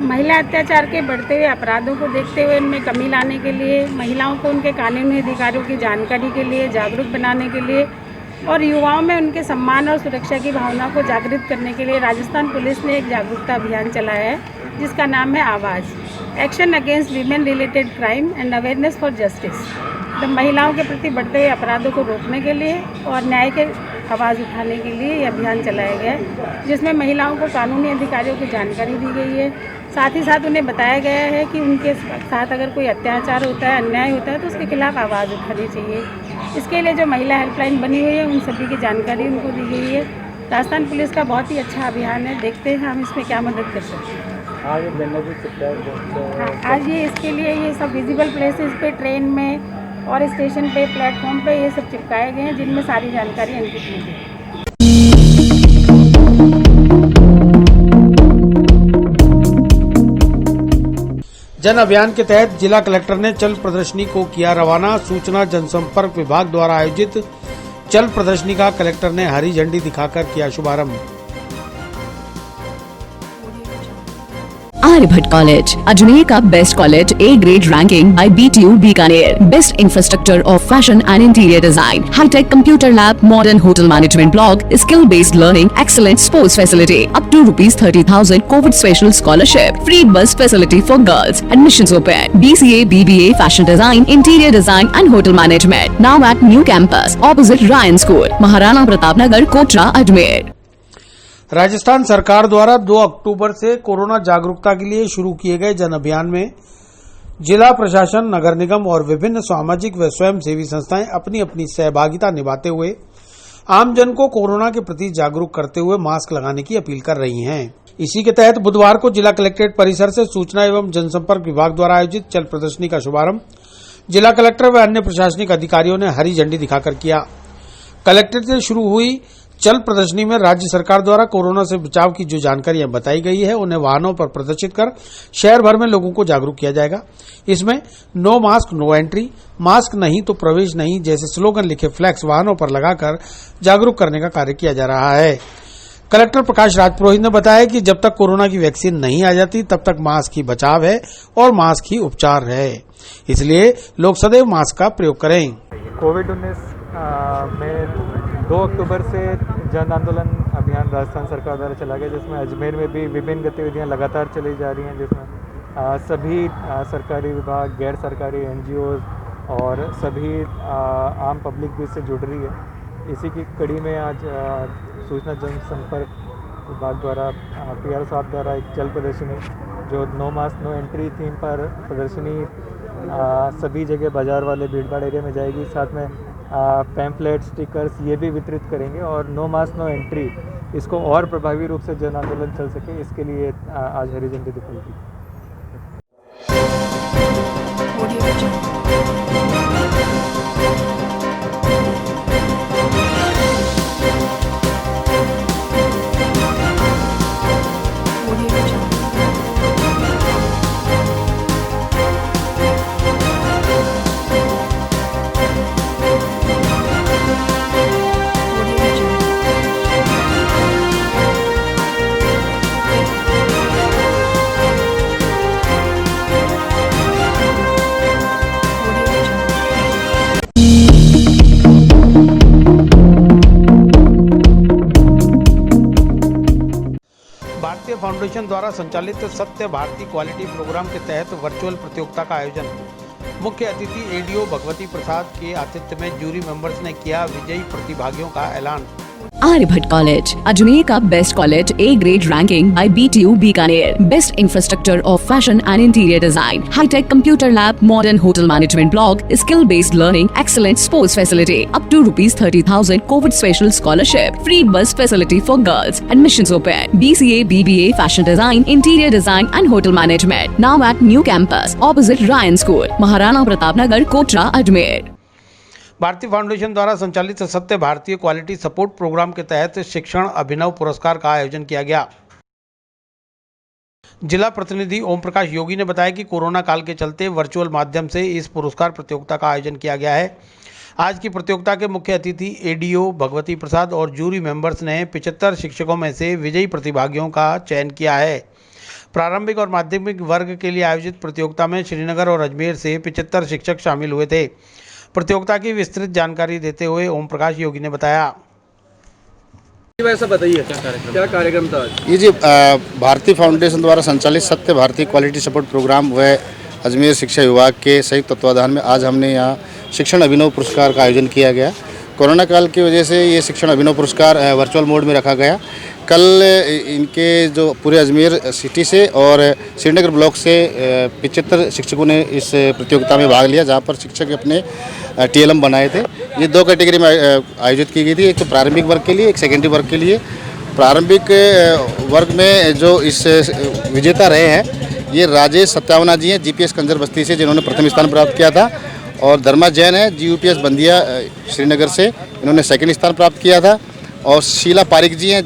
महिला अत्याचार के बढ़ते हुए अपराधों को देखते हुए इनमें कमी लाने के लिए, महिलाओं को उनके कानूनी अधिकारों की जानकारी के लिए, जागरूक बनाने के लिए और युवाओं में उनके सम्मान और सुरक्षा की भावना को जागृत करने के लिए राजस्थान पुलिस ने एक जागरूकता अभियान चलाया है जिसका नाम है आवाज़, action against women related crime and awareness for justice. तो महिलाओं के प्रति बढ़ते हुए अपराधों को रोकने के लिए और न्याय के आवाज़ उठाने के लिए यह अभियान चलाया गया है जिसमें महिलाओं को कानूनी अधिकारियों की जानकारी दी गई है। साथ ही साथ उन्हें बताया गया है कि उनके साथ अगर कोई अत्याचार होता है, अन्याय होता है तो उसके खिलाफ आवाज़ उठानी चाहिए। इसके लिए जो महिला हेल्पलाइन बनी हुई है उन सभी की जानकारी उनको दी गई है। राजस्थान पुलिस का बहुत ही अच्छा अभियान है, देखते हैं हम इसमें क्या मदद कर सकते हैं। आज ये इसके लिए ये सब विजिबल प्लेसेस पे, ट्रेन में और स्टेशन पे, प्लेटफॉर्म पे ये सब चिपकाए गए हैं जिनमें सारी जानकारी अंकित की गई है। जन अभियान के तहत जिला कलेक्टर ने चल प्रदर्शनी को किया रवाना। सूचना जनसंपर्क विभाग द्वारा आयोजित चल प्रदर्शनी का कलेक्टर ने हरी झंडी दिखाकर किया शुभारंभ। आर्यभट्ट कॉलेज, अजमेर का best college, A grade ranking by BTU Bikaner, best infrastructure of fashion and interior design, hi tech computer lab, modern hotel management block, skill based learning, excellent sports facility, up to ₹30,000 Covid special scholarship, free bus facility for girls, admissions open, BCA, BBA, fashion design, interior design and hotel management, now at new campus opposite Ryan school, Maharana Pratap Nagar, Kotra, Ajmer. Rajasthan सरकार द्वारा 2 अक्टूबर से कोरोना जागरूकता के लिए शुरू किए गए जन अभियान में जिला प्रशासन, नगर निगम और विभिन्न सामाजिक व स्वयंसेवी संस्थाएं अपनी अपनी सहभागिता निभाते हुए आमजन को कोरोना के प्रति जागरूक करते हुए मास्क लगाने की अपील कर रही हैं। इसी के तहत बुधवार को जिला कलेक्ट्रेट परिसर से सूचना एवं जनसंपर्क विभाग द्वारा आयोजित चल प्रदर्शनी का शुभारंभ जिला कलेक्टर व अन्य प्रशासनिक अधिकारियों ने हरी झंडी दिखाकर किया। कलेक्ट्रेट से शुरू हुई चल प्रदर्शनी में राज्य सरकार द्वारा कोरोना से बचाव की जो जानकारियां बताई गई है उन्हें वाहनों पर प्रदर्शित कर शहर भर में लोगों को जागरूक किया जाएगा। इसमें no mask no entry, mask नहीं तो प्रवेश नहीं जैसे स्लोगन लिखे फ्लैक्स वाहनों पर लगाकर जागरूक करने का कार्य किया जा रहा है। कलेक्टर प्रकाश राजपुरोहित ने बताया कि जब तक कोरोना की वैक्सीन नहीं आ जाती तब तक मास्क ही बचाव है और मास्क ही उपचार है, इसलिए लोग सदैव मास्क का प्रयोग करें। कोविड-19 में 2 अक्टूबर से जन आंदोलन अभियान राजस्थान सरकार द्वारा चला गया जिसमें अजमेर में भी विभिन्न गतिविधियां लगातार चली जा रही हैं जिसमें सभी सरकारी विभाग, गैर सरकारी NGOs और सभी आम पब्लिक भी इससे जुड़ रही है। इसी की कड़ी में आज सूचना जनसंपर्क विभाग द्वारा PR साहब द्वारा एक चल प्रदर्शनी जो no mask no entry theme पर प्रदर्शनी सभी जगह बाजार वाले भीड़ भाड़ एरिया में जाएगी। साथ में पैम्फलेट, स्टिकर्स ये भी वितरित करेंगे और नो मास्क नो एंट्री इसको और प्रभावी रूप से जन आंदोलन चल सके इसके लिए आज हरी झंडी दिखाई दी। भारतीय फाउंडेशन द्वारा संचालित सत्य भारती क्वालिटी प्रोग्राम के तहत वर्चुअल प्रतियोगिता का आयोजन मुख्य अतिथि ADO भगवती प्रसाद के आतिथ्य में जूरी मेंबर्स ने किया विजयी प्रतिभागियों का ऐलान। आर्यभट्ट कॉलेज, अजमेर का best college, A grade ranking by BTU Bikaner, best infrastructure of fashion and interior design, hi tech computer lab, modern hotel management block, skill based learning, excellent sports facility, up to ₹30,000 Covid special scholarship, free bus facility for girls, admissions open, BCA, BBA, fashion design, interior design and hotel management, now at new campus opposite Ryan school, Maharana Pratap Nagar, Kotra, Ajmer. भारतीय फाउंडेशन द्वारा संचालित सत्य भारतीय क्वालिटी सपोर्ट प्रोग्राम के तहत शिक्षण अभिनव पुरस्कार का आयोजन किया गया। जिला प्रतिनिधि ओम प्रकाश योगी ने बताया कि कोरोना काल के चलते वर्चुअल माध्यम से इस पुरस्कार प्रतियोगिता का आयोजन किया गया है। आज की प्रतियोगिता के मुख्य अतिथि ADO भगवती प्रसाद और जूरी मेंबर्स ने 75 शिक्षकों में से विजयी प्रतिभागियों का चयन किया है। प्रारंभिक और माध्यमिक वर्ग के लिए आयोजित प्रतियोगिता में श्रीनगर और अजमेर से 75 शिक्षक शामिल हुए थे। प्रतियोगिता की विस्तृत जानकारी देते हुए ओम प्रकाश योगी ने बताया। वैसा बताइए क्या कार्यक्रम था आज? ये जी भारतीय फाउंडेशन द्वारा संचालित सत्य भारतीय क्वालिटी सपोर्ट प्रोग्राम व अजमेर शिक्षा विभाग के संयुक्त तत्वाधान में आज हमने यहाँ शिक्षण अभिनव पुरस्कार का आयोजन किया गया। कोरोना काल की वजह से ये शिक्षण अभिनव पुरस्कार वर्चुअल मोड में रखा गया। कल इनके जो पूरे अजमेर सिटी से और श्रीनगर ब्लॉक से 75 शिक्षकों ने इस प्रतियोगिता में भाग लिया, जहाँ पर शिक्षक अपने TLM बनाए थे। ये 2 कैटेगरी में आयोजित की गई थी, एक तो प्रारंभिक वर्ग के लिए, एक सेकेंडरी वर्ग के लिए। प्रारंभिक वर्ग में जो इस विजेता रहे हैं ये राजेश सत्यावना जी हैं GPS कंजर बस्ती से, जिन्होंने प्रथम स्थान प्राप्त किया था, और धर्मा जैन है GUPS बंदिया श्रीनगर से, इन्होंने सेकंड स्थान प्राप्त किया था, और शीला पारिक जी हैं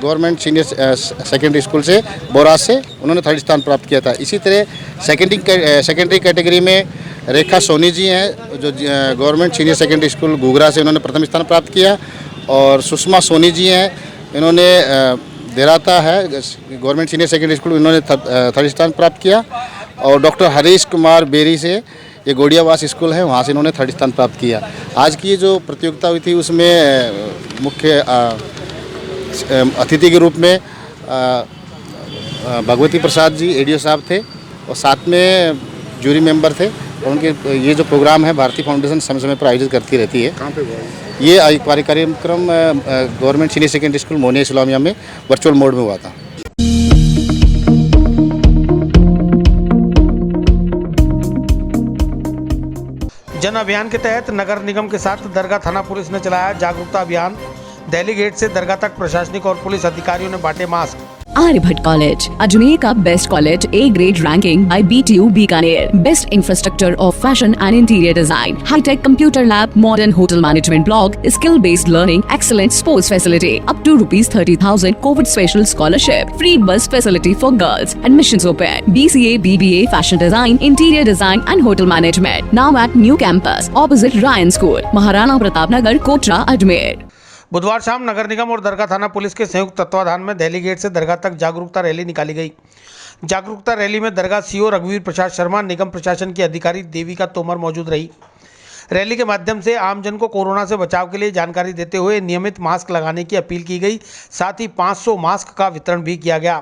गवर्नमेंट सीनियर सेकेंडरी स्कूल से बोराज से, उन्होंने 3rd स्थान प्राप्त किया था। इसी तरह सेकेंडरी कैटेगरी में रेखा सोनी जी हैं जो government senior secondary school ghughra से, उन्होंने प्रथम स्थान प्राप्त किया, और सुषमा सोनी जी हैं, इन्होंने देराता है गवर्नमेंट सीनियर सेकेंडरी स्कूल, इन्होंने 3rd स्थान प्राप्त किया, और डॉक्टर हरीश कुमार बेरी से, ये गोडियावास स्कूल है, वहाँ से इन्होंने 3rd स्थान प्राप्त किया। आज की जो प्रतियोगिता हुई थी उसमें मुख्य अतिथि के रूप में भगवती प्रसाद जी ADO साहब थे, और साथ में जूरी मेंबर थे। और उनके ये जो प्रोग्राम है भारतीय फाउंडेशन समय समय पर आयोजित करती रहती है। कहाँ पे हुआ है ये कार्यक्रम? Government senior secondary school Moniya Islamia में वर्चुअल मोड में हुआ था। जन अभियान के तहत नगर निगम के साथ दरगाह थाना पुलिस ने चलाया जागरूकता अभियान। दिल्ली गेट से दरगाह तक प्रशासनिक और पुलिस अधिकारियों ने बांटे मास्क। आर्यभट्ट कॉलेज, अजमेर का best college, A grade ranking by BTU Bikaner, best infrastructure of fashion and interior design, hi tech computer lab, modern hotel management block, skill based learning, excellent sports facility, up to ₹30,000 Covid special scholarship, free bus facility for girls, admissions open, BCA, BBA, fashion design, interior design and hotel management, now at new campus opposite Ryan school, Maharana Pratap Nagar, Kotra, Ajmer. बुधवार शाम नगर निगम और दरगाह थाना पुलिस के संयुक्त तत्वाधान में दिल्ली गेट से दरगाह तक जागरूकता रैली निकाली गई। जागरूकता रैली में दरगाह CO रघुवीर प्रसाद शर्मा, निगम प्रशासन की अधिकारी देविका तोमर मौजूद रही। रैली के माध्यम से आमजन को कोरोना से बचाव के लिए जानकारी देते हुए नियमित मास्क लगाने की अपील की गई। साथ ही 500 मास्क का वितरण भी किया गया।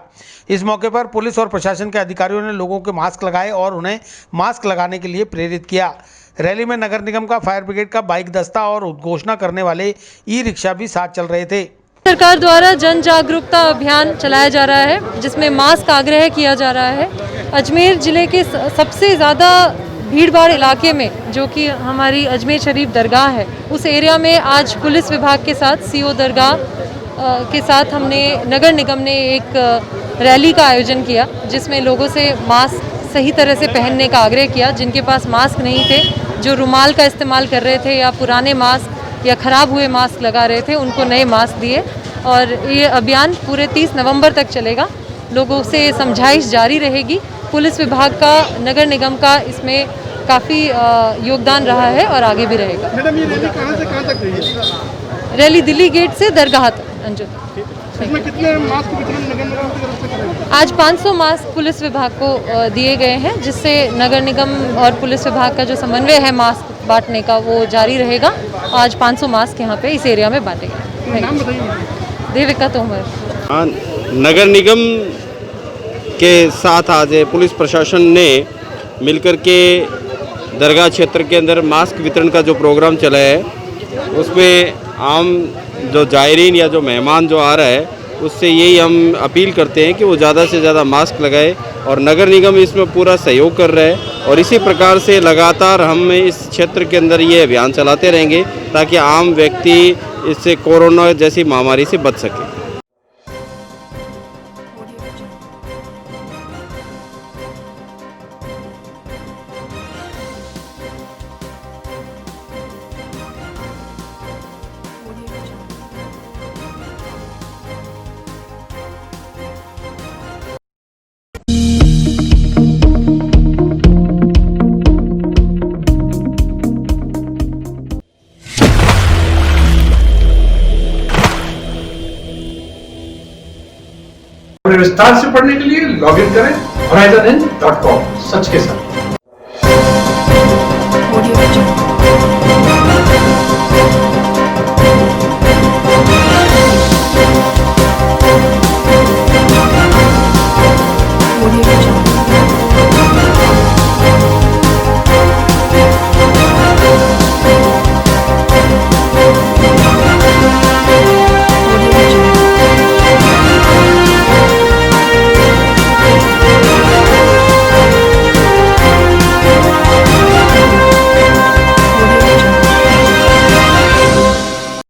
इस मौके पर पुलिस और प्रशासन के अधिकारियों ने लोगों के मास्क लगाए और उन्हें मास्क लगाने के लिए प्रेरित किया। रैली में नगर निगम का फायर ब्रिगेड का बाइक दस्ता और उद्घोषणा करने वाले ई-रिक्शा भी साथ चल रहे थे। सरकार द्वारा जन जागरूकता अभियान चलाया जा रहा है, जिसमें मास्क आग्रह किया जा रहा है। अजमेर ज़िले के सबसे ज़्यादा भीड़भाड़ इलाके में, जो कि हमारी अजमेर शरीफ दरगाह है, उस एरिया में आज पुलिस विभाग के साथ CO दरगाह के साथ हमने नगर निगम ने एक रैली का आयोजन किया, जिसमें लोगों से मास्क सही तरह से पहनने का आग्रह किया। जिनके पास मास्क नहीं थे, जो रुमाल का इस्तेमाल कर रहे थे या पुराने मास्क या ख़राब हुए मास्क लगा रहे थे, उनको नए मास्क दिए। और ये अभियान पूरे 30 नवंबर तक चलेगा। लोगों से समझाइश जारी रहेगी। पुलिस विभाग का, नगर निगम का इसमें काफ़ी योगदान रहा है और आगे भी रहेगा। मैडम, ये रैली कहाँ से कहाँ तक रही है? रैली दिल्ली गेट से दरगाह तक। अंजुम, इसमें कितने मास्क वितरण नगर निगम की तरफ से करेंगे? आज 500 मास्क पुलिस विभाग को दिए गए हैं, जिससे नगर निगम और पुलिस विभाग का जो समन्वय है मास्क बांटने का, वो जारी रहेगा। आज 500 मास्क यहाँ पे इस एरिया में बांटे गए। नाम बताइए। देविका तोमर। नगर निगम के साथ आज पुलिस प्रशासन ने मिलकर के दरगाह क्षेत्र के अंदर मास्क वितरण का जो प्रोग्राम चला है, उसमें आम जो जायरीन या जो मेहमान जो आ रहा है उससे यही हम अपील करते हैं कि वो ज़्यादा से ज़्यादा मास्क लगाए और नगर निगम इसमें पूरा सहयोग कर रहा है और इसी प्रकार से लगातार हम इस क्षेत्र के अंदर ये अभियान चलाते रहेंगे ताकि आम व्यक्ति इससे कोरोना जैसी महामारी से बच सके। विस्तार से पढ़ने के लिए लॉग इन करें horizon.in.com, सच के साथ।